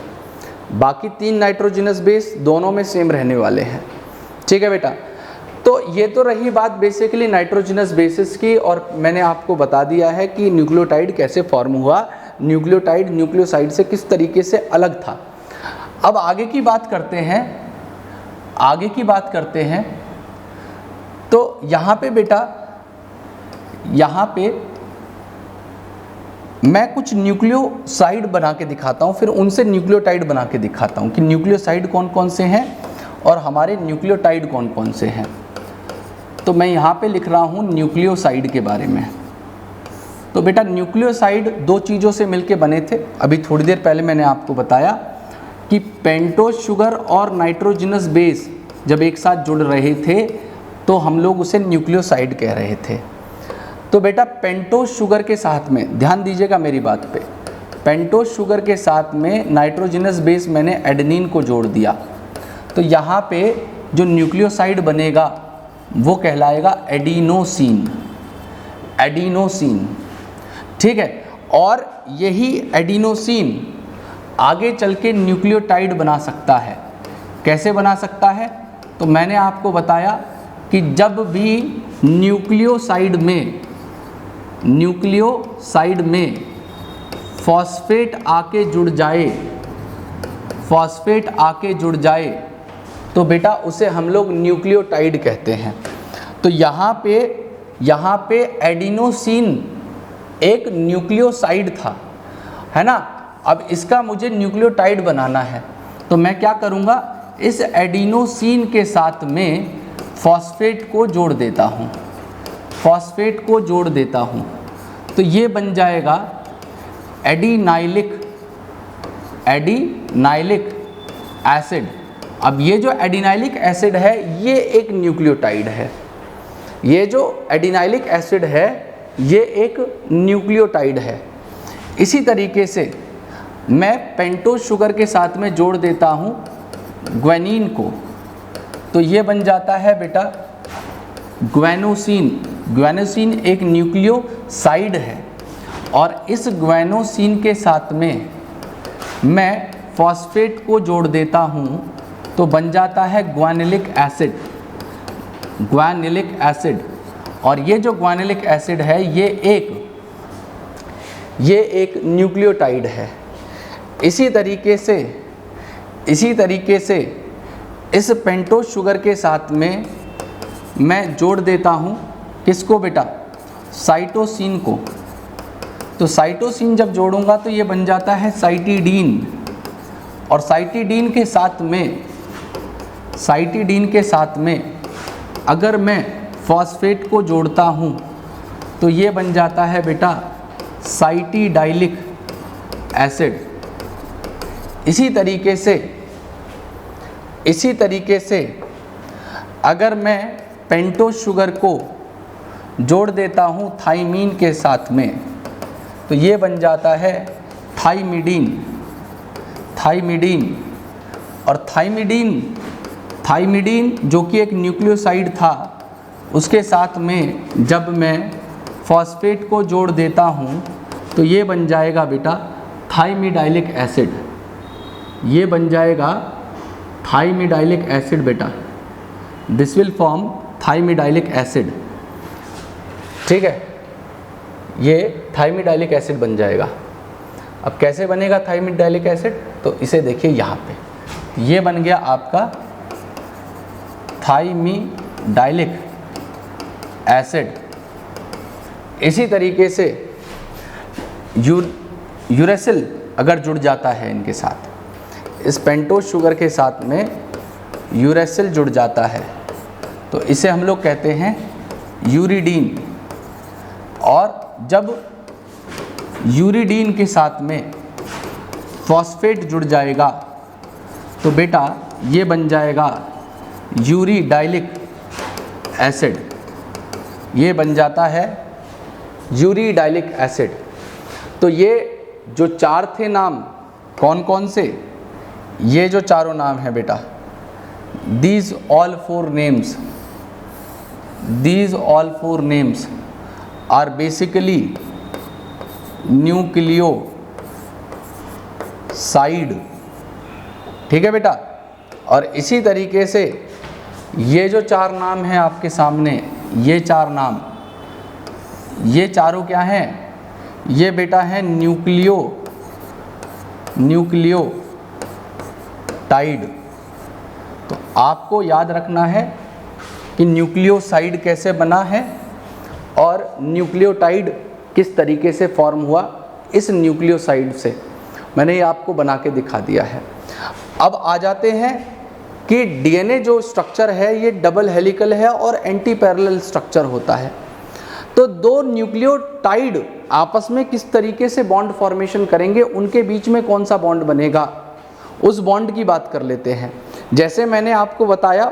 बाकी 3 नाइट्रोजनस बेस दोनों में सेम रहने वाले हैं। ठीक है बेटा, तो ये तो रही बात बेसिकली नाइट्रोजनस बेसिस की, और मैंने आपको बता दिया है कि न्यूक्लियोटाइड कैसे फॉर्म हुआ, न्यूक्लियोटाइड न्यूक्लियोसाइड से किस तरीके से अलग था। अब आगे की बात करते हैं। तो यहाँ पे बेटा, मैं कुछ न्यूक्लियोसाइड बना के दिखाता हूँ, फिर उनसे न्यूक्लियोटाइड बना के दिखाता हूँ कि न्यूक्लियोसाइड कौन कौन से हैं और हमारे न्यूक्लियोटाइड कौन कौन से हैं। तो मैं यहाँ पे लिख रहा हूँ न्यूक्लियोसाइड के बारे में। तो बेटा न्यूक्लियोसाइड 2 चीज़ों से मिलके बने थे। अभी थोड़ी देर पहले मैंने आपको बताया कि पेंटोज शुगर और नाइट्रोजनस बेस जब एक साथ जुड़ रहे थे तो हम लोग उसे न्यूक्लियोसाइड कह रहे थे। तो बेटा पेंटोज शुगर के साथ में, ध्यान दीजिएगा मेरी बात पे, पेंटोज शुगर के साथ में नाइट्रोजनस बेस मैंने एडेनिन को जोड़ दिया। तो यहाँ पे जो न्यूक्लियोसाइड बनेगा वो कहलाएगा एडिनोसिन। ठीक है, और यही एडिनोसिन आगे चल के न्यूक्लियोटाइड बना सकता है। कैसे बना सकता है? तो मैंने आपको बताया कि जब भी न्यूक्लियोसाइड में फॉस्फेट आके जुड़ जाए तो बेटा उसे हम लोग न्यूक्लियोटाइड कहते हैं। तो यहाँ पे एडिनोसिन एक न्यूक्लियोसाइड था, है ना। अब इसका मुझे न्यूक्लियोटाइड बनाना है तो मैं क्या करूँगा, इस एडिनोसिन के साथ में फॉस्फेट को जोड़ देता हूँ। तो ये बन जाएगा एडिनाइलिक एसिड। अब ये जो एडिनाइलिक एसिड है ये एक न्यूक्लियोटाइड है। ये एक न्यूक्लियोटाइड है। इसी तरीके से मैं पेंटोज शुगर के साथ में जोड़ देता हूँ ग्वानिन को, तो ये बन जाता है बेटा ग्वानोसिन एक न्यूक्लियोसाइड है। और इस ग्वानोसिन के साथ में मैं फॉस्फेट को जोड़ देता हूँ तो बन जाता है ग्वानिलिक एसिड। और ये जो ग्वानिलिक एसिड है ये एक न्यूक्लियोटाइड है। इसी तरीके से इस पेंटोज शुगर के साथ में मैं जोड़ देता हूँ किसको बेटा, साइटोसिन को। तो साइटोसिन जब जोड़ूंगा तो ये बन जाता है साइटिडीन। और साइटिडीन के साथ में अगर मैं फॉस्फेट को जोड़ता हूँ तो ये बन जाता है बेटा साइटिडाइलिक एसिड। इसी तरीके से अगर मैं पेंटोज शुगर को जोड़ देता हूँ थाइमीन के साथ में तो ये बन जाता है थाइमिडीन। और थाइमिडीन जो कि एक न्यूक्लियोसाइड था, उसके साथ में जब मैं फॉस्फेट को जोड़ देता हूँ तो ये बन जाएगा बेटा थाइमिडाइलिक एसिड। ये बन जाएगा थाइमिडाइलिक एसिड बेटा। This will form thymidylic acid. ठीक है, ये थाइमिडाइलिक एसिड बन जाएगा। अब कैसे बनेगा थाइमिडाइलिक एसिड, तो इसे देखिए यहाँ पे, ये बन गया आपका थाइमिडाइलिक एसिड। इसी तरीके से यूरेसिल अगर जुड़ जाता है इनके साथ, इस पेंटोज शुगर के साथ में यूरेसिल जुड़ जाता है तो इसे हम लोग कहते हैं यूरिडीन। और जब यूरिडीन के साथ में फॉस्फेट जुड़ जाएगा तो बेटा ये बन जाएगा यूरिडाइलिक एसिड, ये बन जाता है यूरिडाइलिक एसिड। तो ये जो चार थे नाम कौन कौन से, ये जो चारों नाम हैं बेटा, these all four names are basically nucleoside. ठीक है बेटा। और इसी तरीके से ये जो चार नाम हैं आपके सामने, ये चार नाम, ये चारों क्या हैं, ये बेटा है न्यूक्लियोटाइड। तो आपको याद रखना है कि न्यूक्लियोसाइड कैसे बना है और न्यूक्लियोटाइड किस तरीके से फॉर्म हुआ। इस न्यूक्लियोसाइड से मैंने ये आपको बना के दिखा दिया है। अब आ जाते हैं कि डीएनए जो स्ट्रक्चर है ये डबल हेलिकल है और एंटी पैरेलल स्ट्रक्चर होता है। तो दो न्यूक्लियोटाइड आपस में किस तरीके से बॉन्ड फॉर्मेशन करेंगे, उनके बीच में कौन सा बॉन्ड बनेगा, उस बॉन्ड की बात कर लेते हैं। जैसे मैंने आपको बताया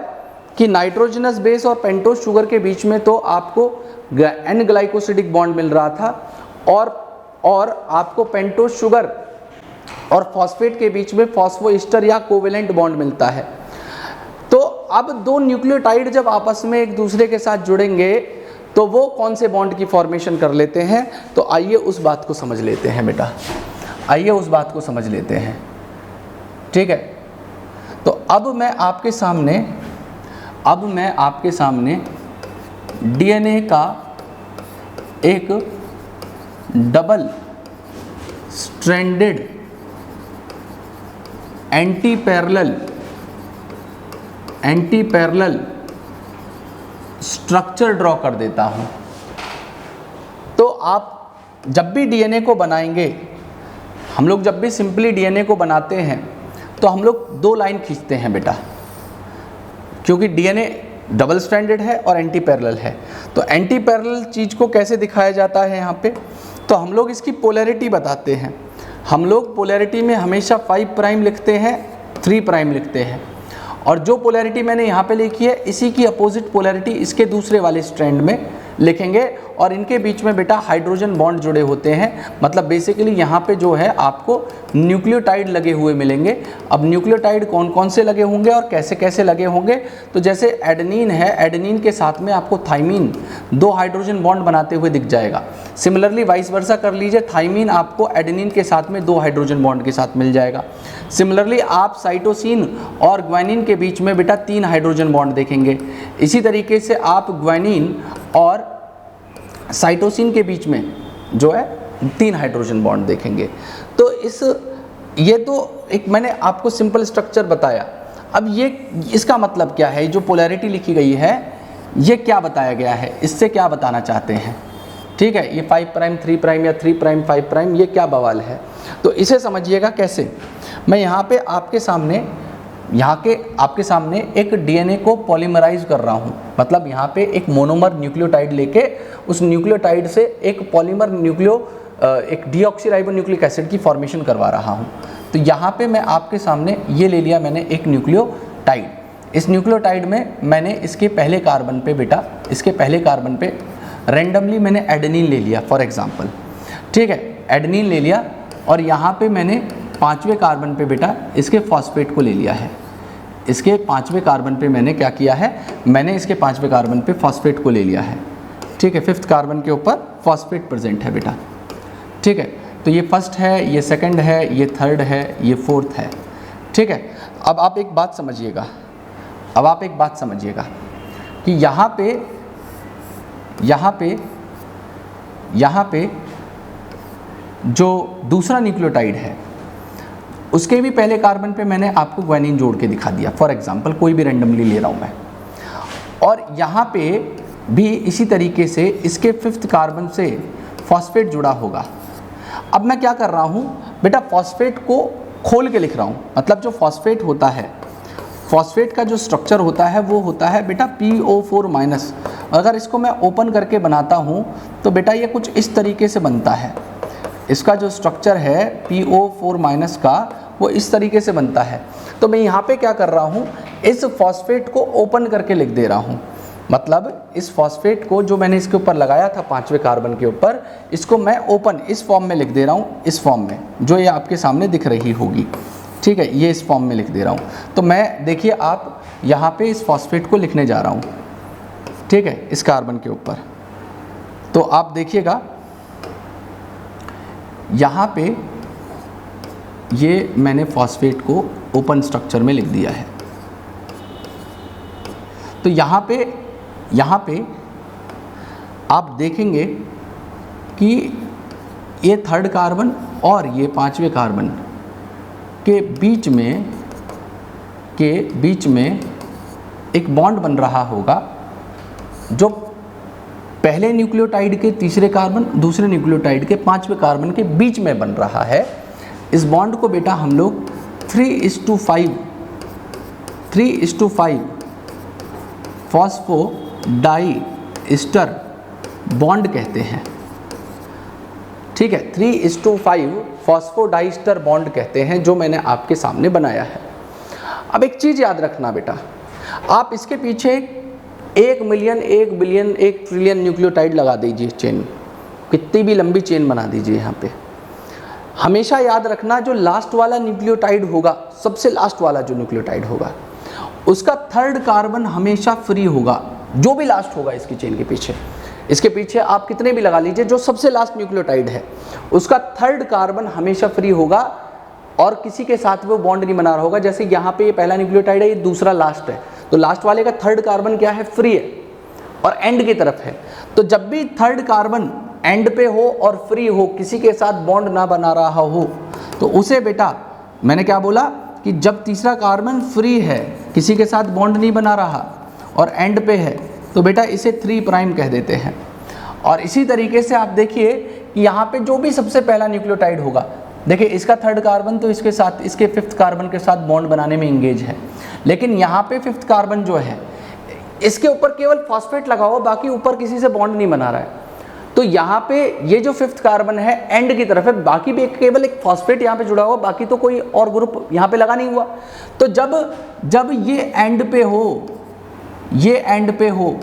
कि नाइट्रोजनस बेस और पेंटोज शुगर के बीच में तो आपको एन ग्लाइकोसिडिक बॉन्ड मिल रहा था और आपको पेंटोज शुगर और फॉस्फेट के बीच में फॉस्फोएस्टर या कोवेलेंट बॉन्ड मिलता है। तो अब दो न्यूक्लियोटाइड जब आपस में एक दूसरे के साथ जुड़ेंगे तो वो कौन से बॉन्ड की फॉर्मेशन कर लेते हैं। तो आइए उस बात को समझ लेते हैं बेटा, आइए उस बात को समझ लेते हैं। ठीक है। तो अब मैं आपके सामने डीएनए का एक double stranded anti parallel structure draw कर देता हूं। तो आप जब भी डीएनए को बनाएंगे, हम लोग जब भी सिंपली डीएनए को बनाते हैं तो हम लोग दो लाइन खींचते हैं बेटा, क्योंकि डीएनए डबल स्ट्रैंडेड है और एंटी पैरेलल है। तो एंटी पैरेलल चीज़ को कैसे दिखाया जाता है यहाँ पे, तो हम लोग इसकी पोलैरिटी बताते हैं। हम लोग पोलैरिटी में हमेशा 5 प्राइम लिखते हैं, 3 प्राइम लिखते हैं। और जो पोलैरिटी मैंने यहाँ पे लिखी है इसी की अपोजिट पोलैरिटी इसके दूसरे वाले स्ट्रैंड में लिखेंगे और इनके बीच में बेटा हाइड्रोजन बॉन्ड जुड़े होते हैं। मतलब बेसिकली यहाँ पे जो है आपको न्यूक्लियोटाइड लगे हुए मिलेंगे। अब न्यूक्लियोटाइड कौन कौन से लगे होंगे और कैसे कैसे लगे होंगे, तो जैसे एडेनिन है, एडेनिन के साथ में आपको थाइमीन 2 हाइड्रोजन बॉन्ड बनाते हुए दिख जाएगा। सिमिलरली वाइस वर्सा कर लीजिए, थाइमीन आपको एडेनिन के साथ में 2 हाइड्रोजन बॉन्ड के साथ मिल जाएगा। सिमिलरली आप साइटोसिन और ग्वानिन के बीच में बेटा 3 हाइड्रोजन बॉन्ड देखेंगे। इसी तरीके से आप ग्वानिन और साइटोसिन के बीच में जो है 3 हाइड्रोजन बॉन्ड देखेंगे। तो ये तो एक मैंने आपको सिंपल स्ट्रक्चर बताया। अब ये इसका मतलब क्या है, जो पोलैरिटी लिखी गई है ये क्या बताया गया है, इससे क्या बताना चाहते हैं। ठीक है, ये 5 प्राइम 3 प्राइम या 3 प्राइम 5 प्राइम ये क्या बवाल है, तो इसे समझिएगा कैसे। मैं यहाँ पे आपके सामने एक डीएनए को पॉलीमराइज कर रहा हूँ। मतलब यहाँ पे एक मोनोमर न्यूक्लियोटाइड लेके उस न्यूक्लियोटाइड से एक पॉलीमर एक डीऑक्सीराइबोन्यूक्लिक एसिड की फॉर्मेशन करवा रहा हूँ। तो यहाँ पे मैं आपके सामने ये ले लिया मैंने एक न्यूक्लियोटाइड। इस न्यूक्लियोटाइड में मैंने इसके पहले कार्बन पे रैंडमली मैंने एडेनिन ले लिया फॉर एग्जांपल। ठीक है, एडेनिन ले लिया और यहाँ पे मैंने 5वें कार्बन पे बेटा इसके फॉस्फेट को ले लिया है। इसके 5वें कार्बन पे मैंने क्या किया है, मैंने इसके 5वें कार्बन पे फॉस्फेट को ले लिया है। ठीक है, 5th कार्बन के ऊपर फॉस्फेट प्रेजेंट है बेटा। ठीक है, तो ये फर्स्ट है, ये सेकंड है, ये थर्ड है, ये फोर्थ है। ठीक है, अब आप एक बात समझिएगा कि यहाँ पे जो दूसरा न्यूक्लियोटाइड है उसके भी पहले कार्बन पे मैंने आपको ग्वानिन जोड़ के दिखा दिया। फॉर एग्जांपल कोई भी रैंडमली ले रहा हूँ मैं। और यहाँ पे भी इसी तरीके से इसके 5th कार्बन से फॉस्फेट जुड़ा होगा। अब मैं क्या कर रहा हूँ बेटा, फॉस्फेट को खोल के लिख रहा हूँ। मतलब जो फॉस्फेट होता है, फॉस्फेट का जो स्ट्रक्चर होता है वो होता है बेटा PO4-। अगर इसको मैं ओपन करके बनाता हूँ तो बेटा ये कुछ इस तरीके से बनता है। इसका जो स्ट्रक्चर है PO4- का वो इस तरीके से बनता है। तो मैं यहाँ पे क्या कर रहा हूँ, इस फॉस्फेट को ओपन करके लिख दे रहा हूँ। मतलब इस फॉस्फेट को जो मैंने इसके ऊपर लगाया था 5वें कार्बन के ऊपर, इसको मैं ओपन इस फॉर्म में लिख दे रहा हूँ, इस फॉर्म में जो ये आपके सामने दिख रही होगी। ठीक है, ये इस फॉर्म में लिख दे रहा हूँ। तो मैं देखिए आप यहाँ पे इस फॉस्फेट को लिखने जा रहा हूँ, ठीक है, इस कार्बन के ऊपर। तो आप देखिएगा यहाँ पे ये मैंने फॉस्फेट को ओपन स्ट्रक्चर में लिख दिया है। तो यहाँ पे आप देखेंगे कि ये 3rd कार्बन और ये 5वें कार्बन के बीच में एक बॉन्ड बन रहा होगा, जो पहले न्यूक्लियोटाइड के 3रे कार्बन, दूसरे न्यूक्लियोटाइड के 5वें कार्बन के बीच में बन रहा है। इस बॉन्ड को बेटा हम लोग 3:5 फॉस्फोडाइस्टर बॉन्ड कहते हैं। ठीक है, 3:5 फॉस्फोडाइस्टर बॉन्ड कहते हैं, जो मैंने आपके सामने बनाया है। अब एक चीज़ याद रखना बेटा, आप इसके पीछे 1 मिलियन, 1 बिलियन, 1 ट्रिलियन न्यूक्लियोटाइड लगा दीजिए, चेन कितनी भी लंबी चेन बना दीजिए। यहाँ पे हमेशा याद रखना, जो लास्ट वाला न्यूक्लियोटाइड होगा, सबसे लास्ट वाला जो न्यूक्लियोटाइड होगा, उसका 3rd कार्बन हमेशा फ्री होगा। जो भी लास्ट होगा इसकी चेन के पीछे, इसके पीछे आप कितने भी लगा लीजिए, जो सबसे लास्ट न्यूक्लियोटाइड है उसका 3rd कार्बन हमेशा फ्री होगा और किसी के साथ वो बॉन्ड नहीं बना रहा होगा। जैसे यहाँ पे ये पहला न्यूक्लियोटाइड है, ये दूसरा लास्ट है, तो लास्ट वाले का 3rd कार्बन क्या है, फ्री है और एंड की तरफ है। तो जब भी 3rd कार्बन एंड पे हो और फ्री हो, किसी के साथ बॉन्ड ना बना रहा हो, तो उसे बेटा मैंने क्या बोला कि जब तीसरा कार्बन फ्री है, किसी के साथ बॉन्ड नहीं बना रहा और एंड पे है, तो बेटा इसे 3' कह देते हैं। और इसी तरीके से आप देखिए कि यहाँ पे जो भी सबसे पहला न्यूक्लियोटाइड होगा, देखिए इसका 3rd कार्बन तो इसके साथ, इसके 5th कार्बन के साथ बॉन्ड बनाने में इंगेज है, लेकिन यहाँ पे 5th कार्बन जो है इसके ऊपर केवल फॉस्फेट लगा हुआ, बाकी ऊपर किसी से बॉन्ड नहीं बना रहा है। तो यहाँ पे ये जो 5th कार्बन है एंड की तरफ है, बाकी भी केवल एक फॉस्फेट यहाँ पे जुड़ा हुआ, बाकी तो कोई और ग्रुप यहाँ पे लगा नहीं हुआ। तो जब ये एंड पे हो,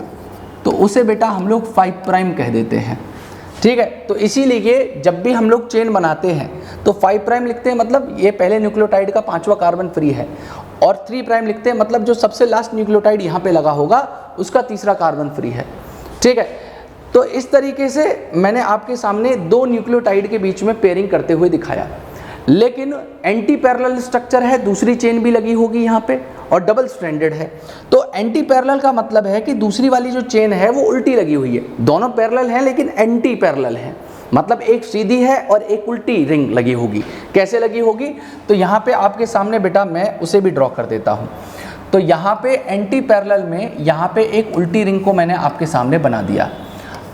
तो उसे बेटा हम लोग 5' कह देते हैं। ठीक है, तो इसीलिए जब भी हम लोग चेन बनाते हैं तो 5' लिखते हैं, मतलब ये पहले न्यूक्लियोटाइड का 5वां कार्बन फ्री है, और 3' लिखते हैं, मतलब जो सबसे लास्ट न्यूक्लियोटाइड यहाँ पे लगा होगा उसका 3रा कार्बन फ्री है। ठीक है, तो इस तरीके से मैंने आपके सामने 2 न्यूक्लियोटाइड के बीच में पेयरिंग करते हुए दिखाया। लेकिन एंटी पैरेलल स्ट्रक्चर है, दूसरी चेन भी लगी होगी यहाँ पे और डबल स्ट्रैंडेड है। तो एंटी पैरेलल का मतलब है कि दूसरी वाली जो चेन है वो उल्टी लगी हुई है। दोनों पैरेलल हैं लेकिन एंटी पैरेलल है, मतलब एक सीधी है और एक उल्टी रिंग लगी होगी। कैसे लगी होगी, तो यहाँ पे आपके सामने बेटा मैं उसे भी ड्रॉ कर देता हूँ। तो यहाँ पे एंटी पैरेलल में यहाँ पे एक उल्टी रिंग को मैंने आपके सामने बना दिया।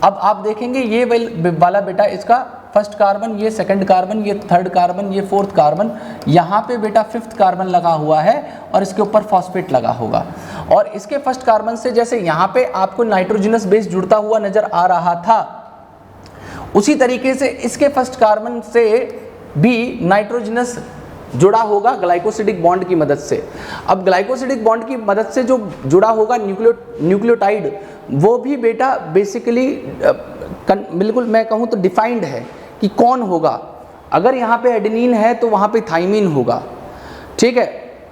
अब आप देखेंगे ये वाला बेटा इसका 1st कार्बन, ये 2nd कार्बन, ये 3rd कार्बन, ये 4th कार्बन, यहाँ पे बेटा 5th कार्बन लगा हुआ है और इसके ऊपर फॉस्फेट लगा होगा। और इसके 1st कार्बन से जैसे यहाँ पे आपको नाइट्रोजनस बेस जुड़ता हुआ नजर आ रहा था, उसी तरीके से इसके 1st कार्बन से भी नाइट्रोजनस जुड़ा होगा ग्लाइकोसिडिक बॉन्ड की मदद से। अब ग्लाइकोसिडिक बॉन्ड की मदद से जो जुड़ा होगा न्यूक्लियोटाइड, वो भी बेटा बेसिकली बिल्कुल मैं कहूँ तो डिफाइंड है कि कौन होगा। अगर यहाँ पे एडेनिन है तो वहाँ पे थाइमिन होगा। ठीक है,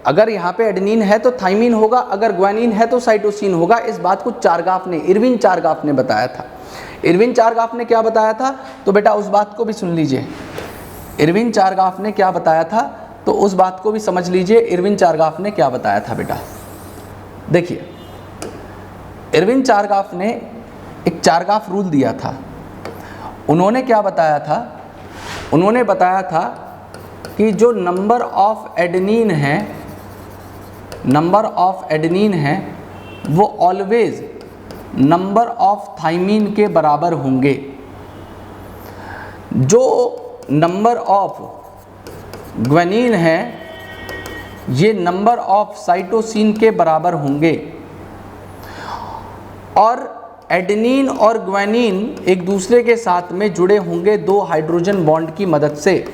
अगर यहाँ पे एडेनिन है तो थाइमिन होगा, अगर ग्वानिन है तो साइटोसिन होगा। इस बात को चारगाफ ने, इरविन चारगाफ ने बताया था। इरविन चारगाफ ने क्या बताया था, तो बेटा उस बात को भी सुन लीजिए। इरविन चारगाफ ने क्या बताया था, तो उस बात को भी समझ लीजिए। इरविन चारगाफ ने क्या बताया था बेटा, देखिए इरविन चारगाफ ने एक चारगाफ रूल दिया था। उन्होंने क्या बताया था, उन्होंने बताया था कि जो नंबर ऑफ एडेनिन है वो ऑलवेज नंबर ऑफ थाइमीन के बराबर होंगे। जो नंबर ऑफ ग्वानिन है ये नंबर ऑफ साइटोसिन के बराबर होंगे, और एडेनिन और ग्वानिन एक दूसरे के साथ में जुड़े होंगे 2 हाइड्रोजन बॉन्ड की मदद से,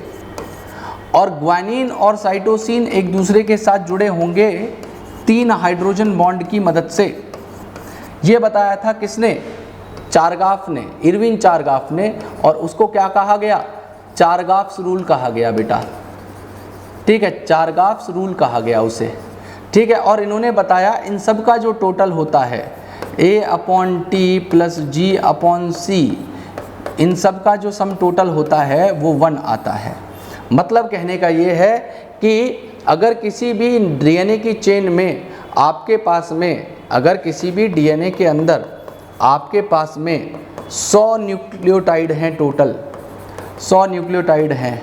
और ग्वानिन और साइटोसिन एक दूसरे के साथ जुड़े होंगे 3 हाइड्रोजन बॉन्ड की मदद से। ये बताया था किसने? चारगाफ ने, इरविन चारगाफ ने, और उसको क्या कहा गया? चारगाफ्स रूल कहा गया बेटा, ठीक है, चारगाफ्स रूल कहा गया उसे, ठीक है। और इन्होंने बताया इन सब का जो टोटल होता है A/T + G/C, इन सब का जो सम टोटल होता है वो 1 आता है। मतलब कहने का ये है कि अगर किसी भी DNA की चेन में आपके पास में, अगर किसी भी DNA के अंदर आपके पास में 100 न्यूक्लियोटाइड हैं, टोटल 100 न्यूक्लियोटाइड हैं,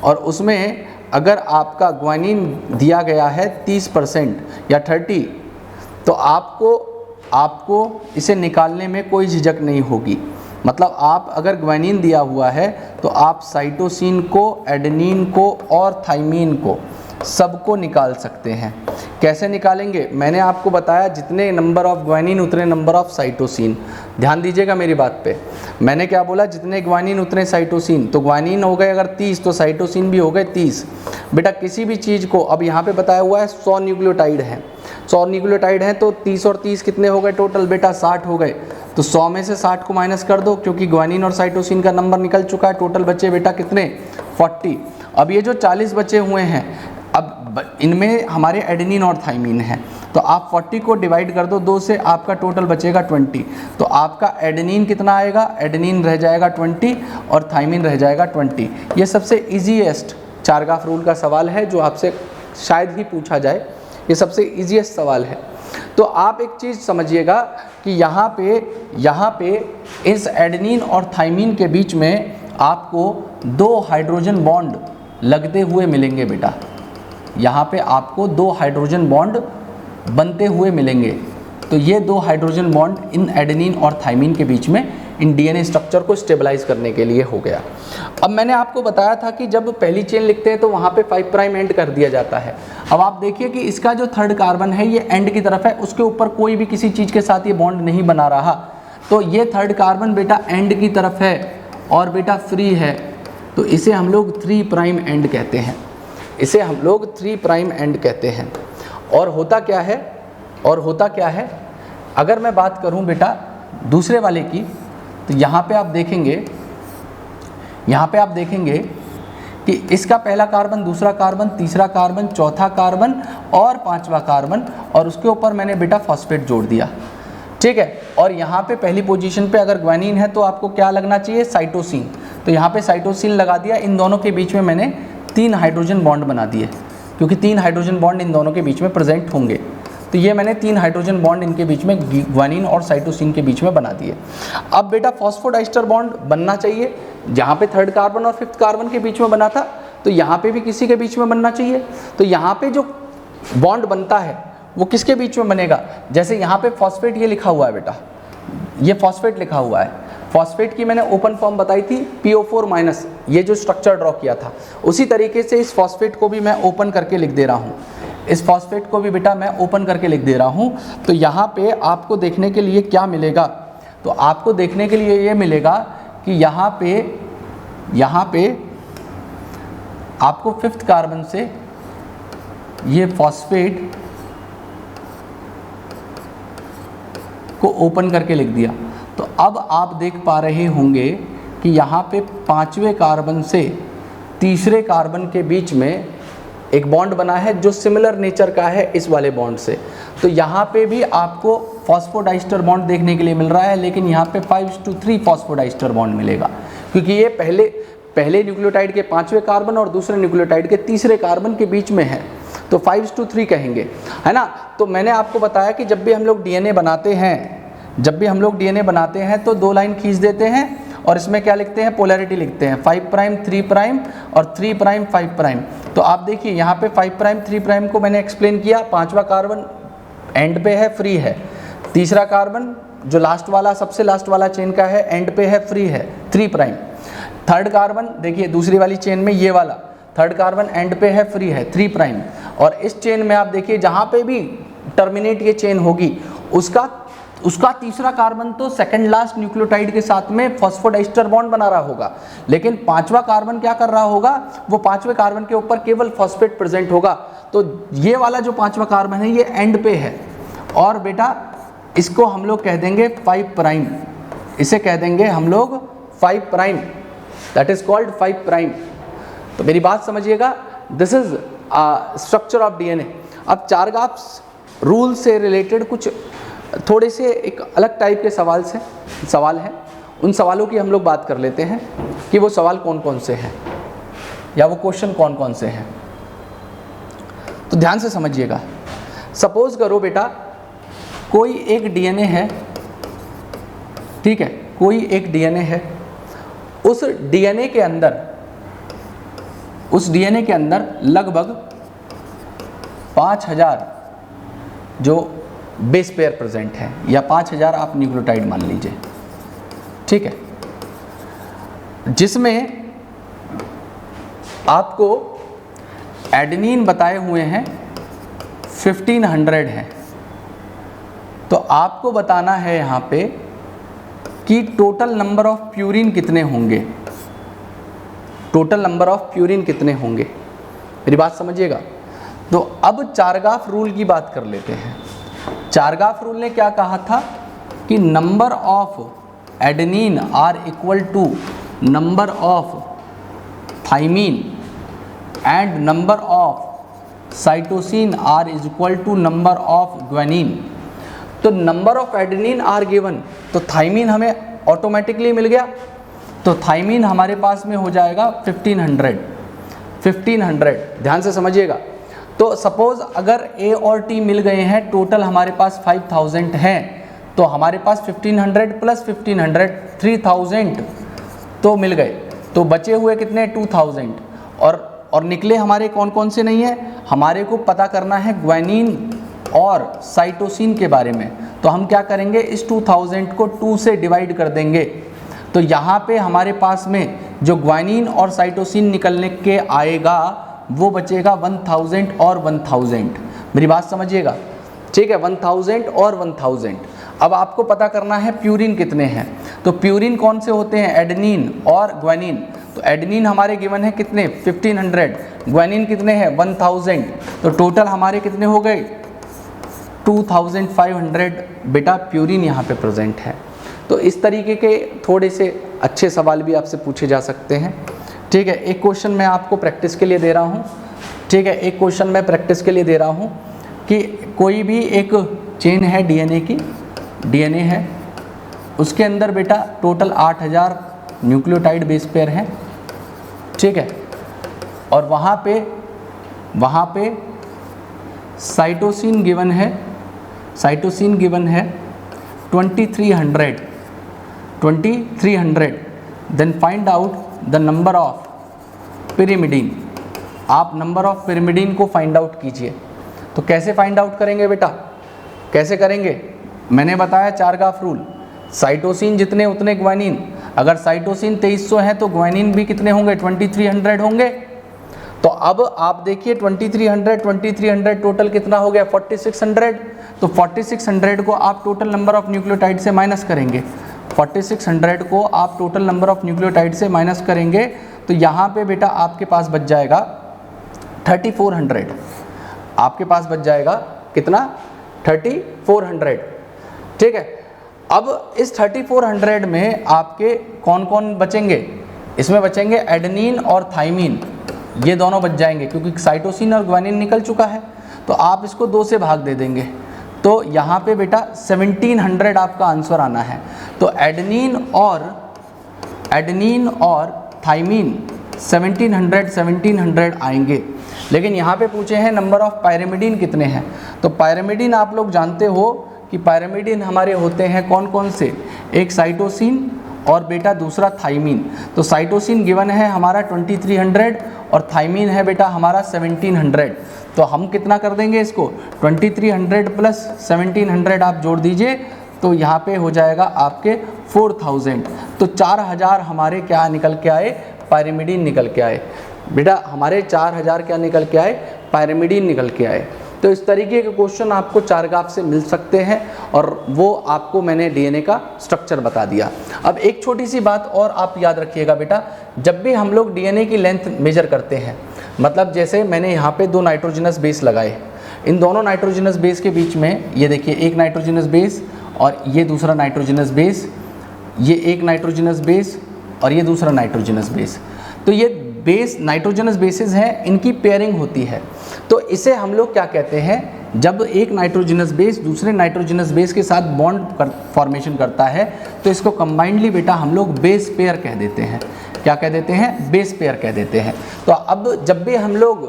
और उसमें अगर आपका ग्वानिन दिया गया है 30% या 30, तो आपको इसे निकालने में कोई झिझक नहीं होगी। मतलब आप अगर ग्वानिन दिया हुआ है तो आप साइटोसिन को, एडेनिन को और थाइमीन को सबको निकाल सकते हैं। कैसे निकालेंगे? मैंने आपको बताया जितने नंबर ऑफ ग्वानिन उतने नंबर ऑफ साइटोसिन। ध्यान दीजिएगा मेरी बात पे, मैंने क्या बोला? जितने ग्वानिन उतने साइटोसिन। तो ग्वानिन हो गए अगर 30 तो साइटोसिन भी हो गए 30। बेटा किसी भी चीज़ को, अब यहाँ पे बताया हुआ है 100 न्यूक्लियोटाइड हैं, 100 न्यूक्लियोटाइड हैं, तो 30 और 30 कितने हो गए टोटल? बेटा 60 हो गए। तो 100 में से 60 को माइनस कर दो, क्योंकि ग्वानिन और साइटोसिन का नंबर निकल चुका है। टोटल बचे बेटा कितने? 40। अब ये जो 40 बचे हुए हैं, अब इनमें हमारे एडेनिन और थाइमीन हैं, तो आप 40 को डिवाइड कर दो 2 से, आपका टोटल बचेगा 20। तो आपका एडेनिन कितना आएगा? एडेनिन रह जाएगा 20 और थाइमीन रह जाएगा 20। ये सबसे ईजीएस्ट चारगाफ रूल का सवाल है जो आपसे शायद ही पूछा जाए, ये सबसे ईजीएस्ट सवाल है। तो आप एक चीज़ समझिएगा कि यहाँ पे इस एडेनिन और थाइमीन के बीच में आपको 2 हाइड्रोजन बॉन्ड लगते हुए मिलेंगे बेटा। यहाँ पे आपको 2 हाइड्रोजन बॉन्ड बनते हुए मिलेंगे। तो ये 2 हाइड्रोजन बॉन्ड इन एडेनिन और थाइमीन के बीच में इन डीएनए स्ट्रक्चर को स्टेबलाइज करने के लिए हो गया। अब मैंने आपको बताया था कि जब पहली चेन लिखते हैं तो वहाँ पे 5 प्राइम एंड कर दिया जाता है। अब आप देखिए कि इसका जो 3rd कार्बन है ये एंड की तरफ है, उसके ऊपर कोई भी किसी चीज़ के साथ ये बॉन्ड नहीं बना रहा, तो ये 3rd कार्बन बेटा एंड की तरफ है और बेटा फ्री है, तो इसे हम लोग 3 प्राइम एंड कहते हैं, इसे हम लोग 3 प्राइम एंड कहते हैं। और होता क्या है, अगर मैं बात करूं बेटा दूसरे वाले की, तो यहाँ पे आप देखेंगे कि इसका पहला कार्बन, दूसरा कार्बन, तीसरा कार्बन, चौथा कार्बन और 5वां कार्बन, और उसके ऊपर मैंने बेटा फॉस्फेट जोड़ दिया, ठीक है। और यहाँ पे पहली पोजीशन पे अगर ग्वानिन है तो आपको क्या लगना चाहिए? साइटोसिन। तो यहाँ पे साइटोसिन लगा दिया। इन दोनों के बीच में मैंने 3 हाइड्रोजन बॉन्ड बना दिए, क्योंकि 3 हाइड्रोजन बॉन्ड इन दोनों के बीच में प्रेजेंट होंगे। तो ये मैंने 3 हाइड्रोजन बॉन्ड इनके बीच में, ग्वानिन और साइटोसिन के बीच में बना दिए। अब बेटा फॉस्फोडाइस्टर बॉन्ड बनना चाहिए, जहाँ पे 3rd कार्बन और 5th कार्बन के बीच में बना था, तो यहाँ पे भी किसी के बीच में बनना चाहिए। तो यहाँ पे जो बॉन्ड बनता है वो किसके बीच में बनेगा? जैसे यहाँ पे फॉस्फेट ये लिखा हुआ है बेटा, ये फॉस्फेट लिखा हुआ है। फॉस्फेट की मैंने ओपन फॉर्म बताई थी, PO4-, ये जो स्ट्रक्चर ड्रॉ किया था, उसी तरीके से इस फॉस्फेट को भी मैं ओपन करके लिख दे रहा हूँ। इस फॉस्फेट को भी बेटा मैं ओपन करके लिख दे रहा हूँ। तो यहाँ पे आपको देखने के लिए क्या मिलेगा? तो आपको देखने के लिए ये मिलेगा कि यहाँ पे आपको 5th कार्बन से ये फॉस्फेट को ओपन करके लिख दिया। तो अब आप देख पा रहे होंगे कि यहाँ पे 5वें कार्बन से 3रे कार्बन के बीच में एक बॉन्ड बना है जो सिमिलर नेचर का है इस वाले बॉन्ड से। तो यहाँ पे भी आपको फॉस्फोडाइस्टर बॉन्ड देखने के लिए मिल रहा है, लेकिन यहाँ पे 5:3 फॉस्फोडाइस्टर बॉन्ड मिलेगा, क्योंकि ये पहले न्यूक्लियोटाइड के 5वें कार्बन और दूसरे न्यूक्लियोटाइड के 3रे कार्बन के बीच में है, तो 5:3 कहेंगे, है ना। तो मैंने आपको बताया कि जब भी हम लोग डीएनए बनाते हैं तो 2 लाइन खींच देते हैं और इसमें क्या लिखते हैं? पोलैरिटी लिखते हैं, 5 प्राइम 3 प्राइम और 3 प्राइम 5 प्राइम। तो आप देखिए यहाँ पे 5 प्राइम 3 प्राइम को मैंने एक्सप्लेन किया, 5वां कार्बन एंड पे है, फ्री है, 3रा कार्बन जो लास्ट वाला, सबसे लास्ट वाला चेन का है, एंड पे है फ्री है 3 प्राइम। थर्ड कार्बन देखिए दूसरी वाली चेन में ये वाला थर्ड कार्बन एंड पे है फ्री है 3 प्राइम। और इस चेन में आप देखिए जहाँ पे भी टर्मिनेट ये चेन होगी उसका तीसरा कार्बन तो सेकंड लास्ट न्यूक्लियोटाइड के साथ में फॉस्फोडाइस्टर बॉन्ड बना रहा होगा, लेकिन पांचवा कार्बन क्या कर रहा होगा, वो पांचवें कार्बन के ऊपर केवल फॉस्फेट प्रेजेंट होगा। तो ये वाला जो पांचवा कार्बन है ये एंड पे है, और बेटा इसको हम लोग कह देंगे 5 प्राइम, इसे कह देंगे हम लोग 5 prime, that is called 5 prime. तो मेरी बात समझिएगा, this is structure of DNA. अब चारगाफ्स रूल से रिलेटेड कुछ थोड़े से एक अलग टाइप के सवाल हैं, उन सवालों की हम लोग बात कर लेते हैं कि वो सवाल कौन कौन से हैं या वो क्वेश्चन कौन कौन से हैं। तो ध्यान से समझिएगा। सपोज करो बेटा कोई एक डीएनए है, ठीक है, कोई एक डीएनए है, उस डीएनए के अंदर लगभग 5000 जो बेस पेयर प्रेजेंट है, या 5000 आप न्यूक्लियोटाइड मान लीजिए, ठीक है, जिसमें आपको एडेनिन बताए हुए हैं 1500 हैं। तो आपको बताना है यहाँ पे कि टोटल नंबर ऑफ प्यूरिन कितने होंगे, टोटल नंबर ऑफ प्यूरिन कितने होंगे, मेरी बात समझिएगा। तो अब चारगाफ रूल की बात कर लेते हैं। चारगाफ रूल ने क्या कहा था कि number of adenine are equal to number of thymine and number of cytosine are is equal to number of guanine. तो number of adenine are given, तो थाइमीन हमें ऑटोमेटिकली मिल गया, तो थाइमीन हमारे पास में हो जाएगा 1500। ध्यान से समझिएगा। तो सपोज अगर ए और टी मिल गए हैं, टोटल हमारे पास 5000 हैं, तो हमारे पास 1500 प्लस 1500 3000 तो मिल गए, तो बचे हुए कितने 2000। और निकले हमारे कौन कौन से नहीं है, हमारे को पता करना है ग्वानिन और साइटोसिन के बारे में। तो हम क्या करेंगे, इस 2000 को 2 से डिवाइड कर देंगे, तो यहाँ पे हमारे पास में जो ग्वानिन और साइटोसिन निकलने के आएगा वो बचेगा 1000 और 1000। मेरी बात समझिएगा, ठीक है, 1000 और 1000। अब आपको पता करना है प्यूरिन कितने हैं। तो प्यूरिन कौन से होते हैं, एडेनिन और ग्वानिन। तो एडेनिन हमारे गिवन है कितने 1500, ग्वानिन कितने हैं 1000, तो टोटल हमारे कितने हो गए 2500 बेटा प्यूरिन यहाँ पे प्रेजेंट है। तो इस तरीके के थोड़े से अच्छे सवाल भी आपसे पूछे जा सकते हैं, ठीक है। एक क्वेश्चन मैं आपको प्रैक्टिस के लिए दे रहा हूँ, ठीक है, एक क्वेश्चन मैं प्रैक्टिस के लिए दे रहा हूँ कि कोई भी एक चेन है डीएनए है, उसके अंदर बेटा टोटल 8000 न्यूक्लियोटाइड बेस पेयर हैं, ठीक है, और वहाँ पे साइटोसिन गिवन है 2300। Then find out the number of pyrimidine. आप नंबर ऑफ पिरिमिडीन को फाइंड आउट कीजिए। तो कैसे फाइंड आउट करेंगे बेटा, कैसे करेंगे, मैंने बताया चारगाफ रूल, साइटोसिन जितने उतने ग्वानिन। अगर साइटोसिन 2300 है तो ग्वानिन भी कितने होंगे 2300 होंगे। तो अब आप देखिए 2300 टोटल कितना हो गया 4600। तो 4600 को आप टोटल नंबर ऑफ न्यूक्लियोटाइड से माइनस करेंगे, 4600 को आप टोटल नंबर ऑफ न्यूक्लियोटाइड से माइनस करेंगे, तो यहाँ पे बेटा आपके पास बच जाएगा 3400। आपके पास बच जाएगा कितना 3400, ठीक है। अब इस 3400 में आपके कौन कौन बचेंगे, इसमें बचेंगे एडेनिन और थाइमीन, ये दोनों बच जाएंगे क्योंकि साइटोसिन और ग्वानिन निकल चुका है। तो आप इसको 2 से भाग दे देंगे, तो यहाँ पे बेटा 1700 आपका आंसर आना है। तो एडेनिन और थाइमीन 1700 आएंगे। लेकिन यहाँ पे पूछे हैं नंबर ऑफ पायरिमिडीन कितने हैं। तो पायरिमिडीन आप लोग जानते हो कि पायरिमिडीन हमारे होते हैं कौन कौन से, एक साइटोसिन और बेटा दूसरा थाइमीन। तो साइटोसिन गिवन है हमारा 2300 और थाइमीन है बेटा हमारा 1700। तो हम कितना कर देंगे इसको 2300 प्लस 1700 आप जोड़ दीजिए, तो यहाँ पे हो जाएगा आपके 4000। तो 4000 हमारे क्या निकल के आए, पायरिमिडीन निकल के आए। बेटा हमारे 4000 क्या निकल के आए, पायरिमिडीन निकल के आए। तो इस तरीके के क्वेश्चन आपको चारगाफ से मिल सकते हैं और वो आपको मैंने डीएनए का स्ट्रक्चर बता दिया। अब एक छोटी सी बात और आप याद रखिएगा बेटा, जब भी हम लोग डीएनए की लेंथ मेजर करते हैं, मतलब जैसे मैंने यहाँ पे 2 नाइट्रोजनस बेस लगाए, इन दोनों नाइट्रोजनस बेस के बीच में ये देखिए एक नाइट्रोजनस बेस और ये दूसरा नाइट्रोजनस बेस, ये एक नाइट्रोजनस बेस और ये दूसरा नाइट्रोजनस बेस। तो ये बेस नाइट्रोजनस बेसिस हैं, इनकी पेयरिंग होती है। तो इसे हम लोग क्या कहते हैं, जब एक नाइट्रोजनस बेस दूसरे नाइट्रोजनस बेस के साथ बॉन्ड फॉर्मेशन करता है तो इसको कंबाइंडली बेटा हम लोग बेस पेयर कह देते हैं। क्या कह देते हैं, बेस पेयर कह देते हैं। तो अब जब भी हम लोग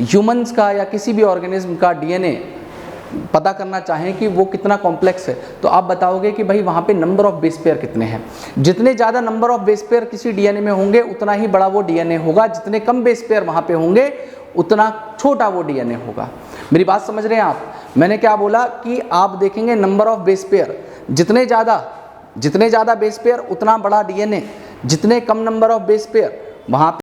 ह्यूमंस का या किसी भी ऑर्गेनिज्म का डीएनए पता करना चाहें कि वो कितना कॉम्प्लेक्स है, तो आप बताओगे कि भाई वहाँ पे नंबर ऑफ बेस पेयर कितने हैं। जितने ज़्यादा नंबर ऑफ बेस पेयर किसी डीएनए में होंगे उतना ही बड़ा वो डीएनए होगा, जितने कम बेस पेयर वहाँ पे होंगे उतना छोटा वो डीएनए होगा। मेरी बात समझ रहे हैं आप? मैंने क्या बोला कि आप देखेंगे नंबर ऑफ बेस पेयर, जितने ज़्यादा बेस पेयर उतना बड़ा डीएनए, जितने कम नंबर ऑफ बेस पेयर वहाँ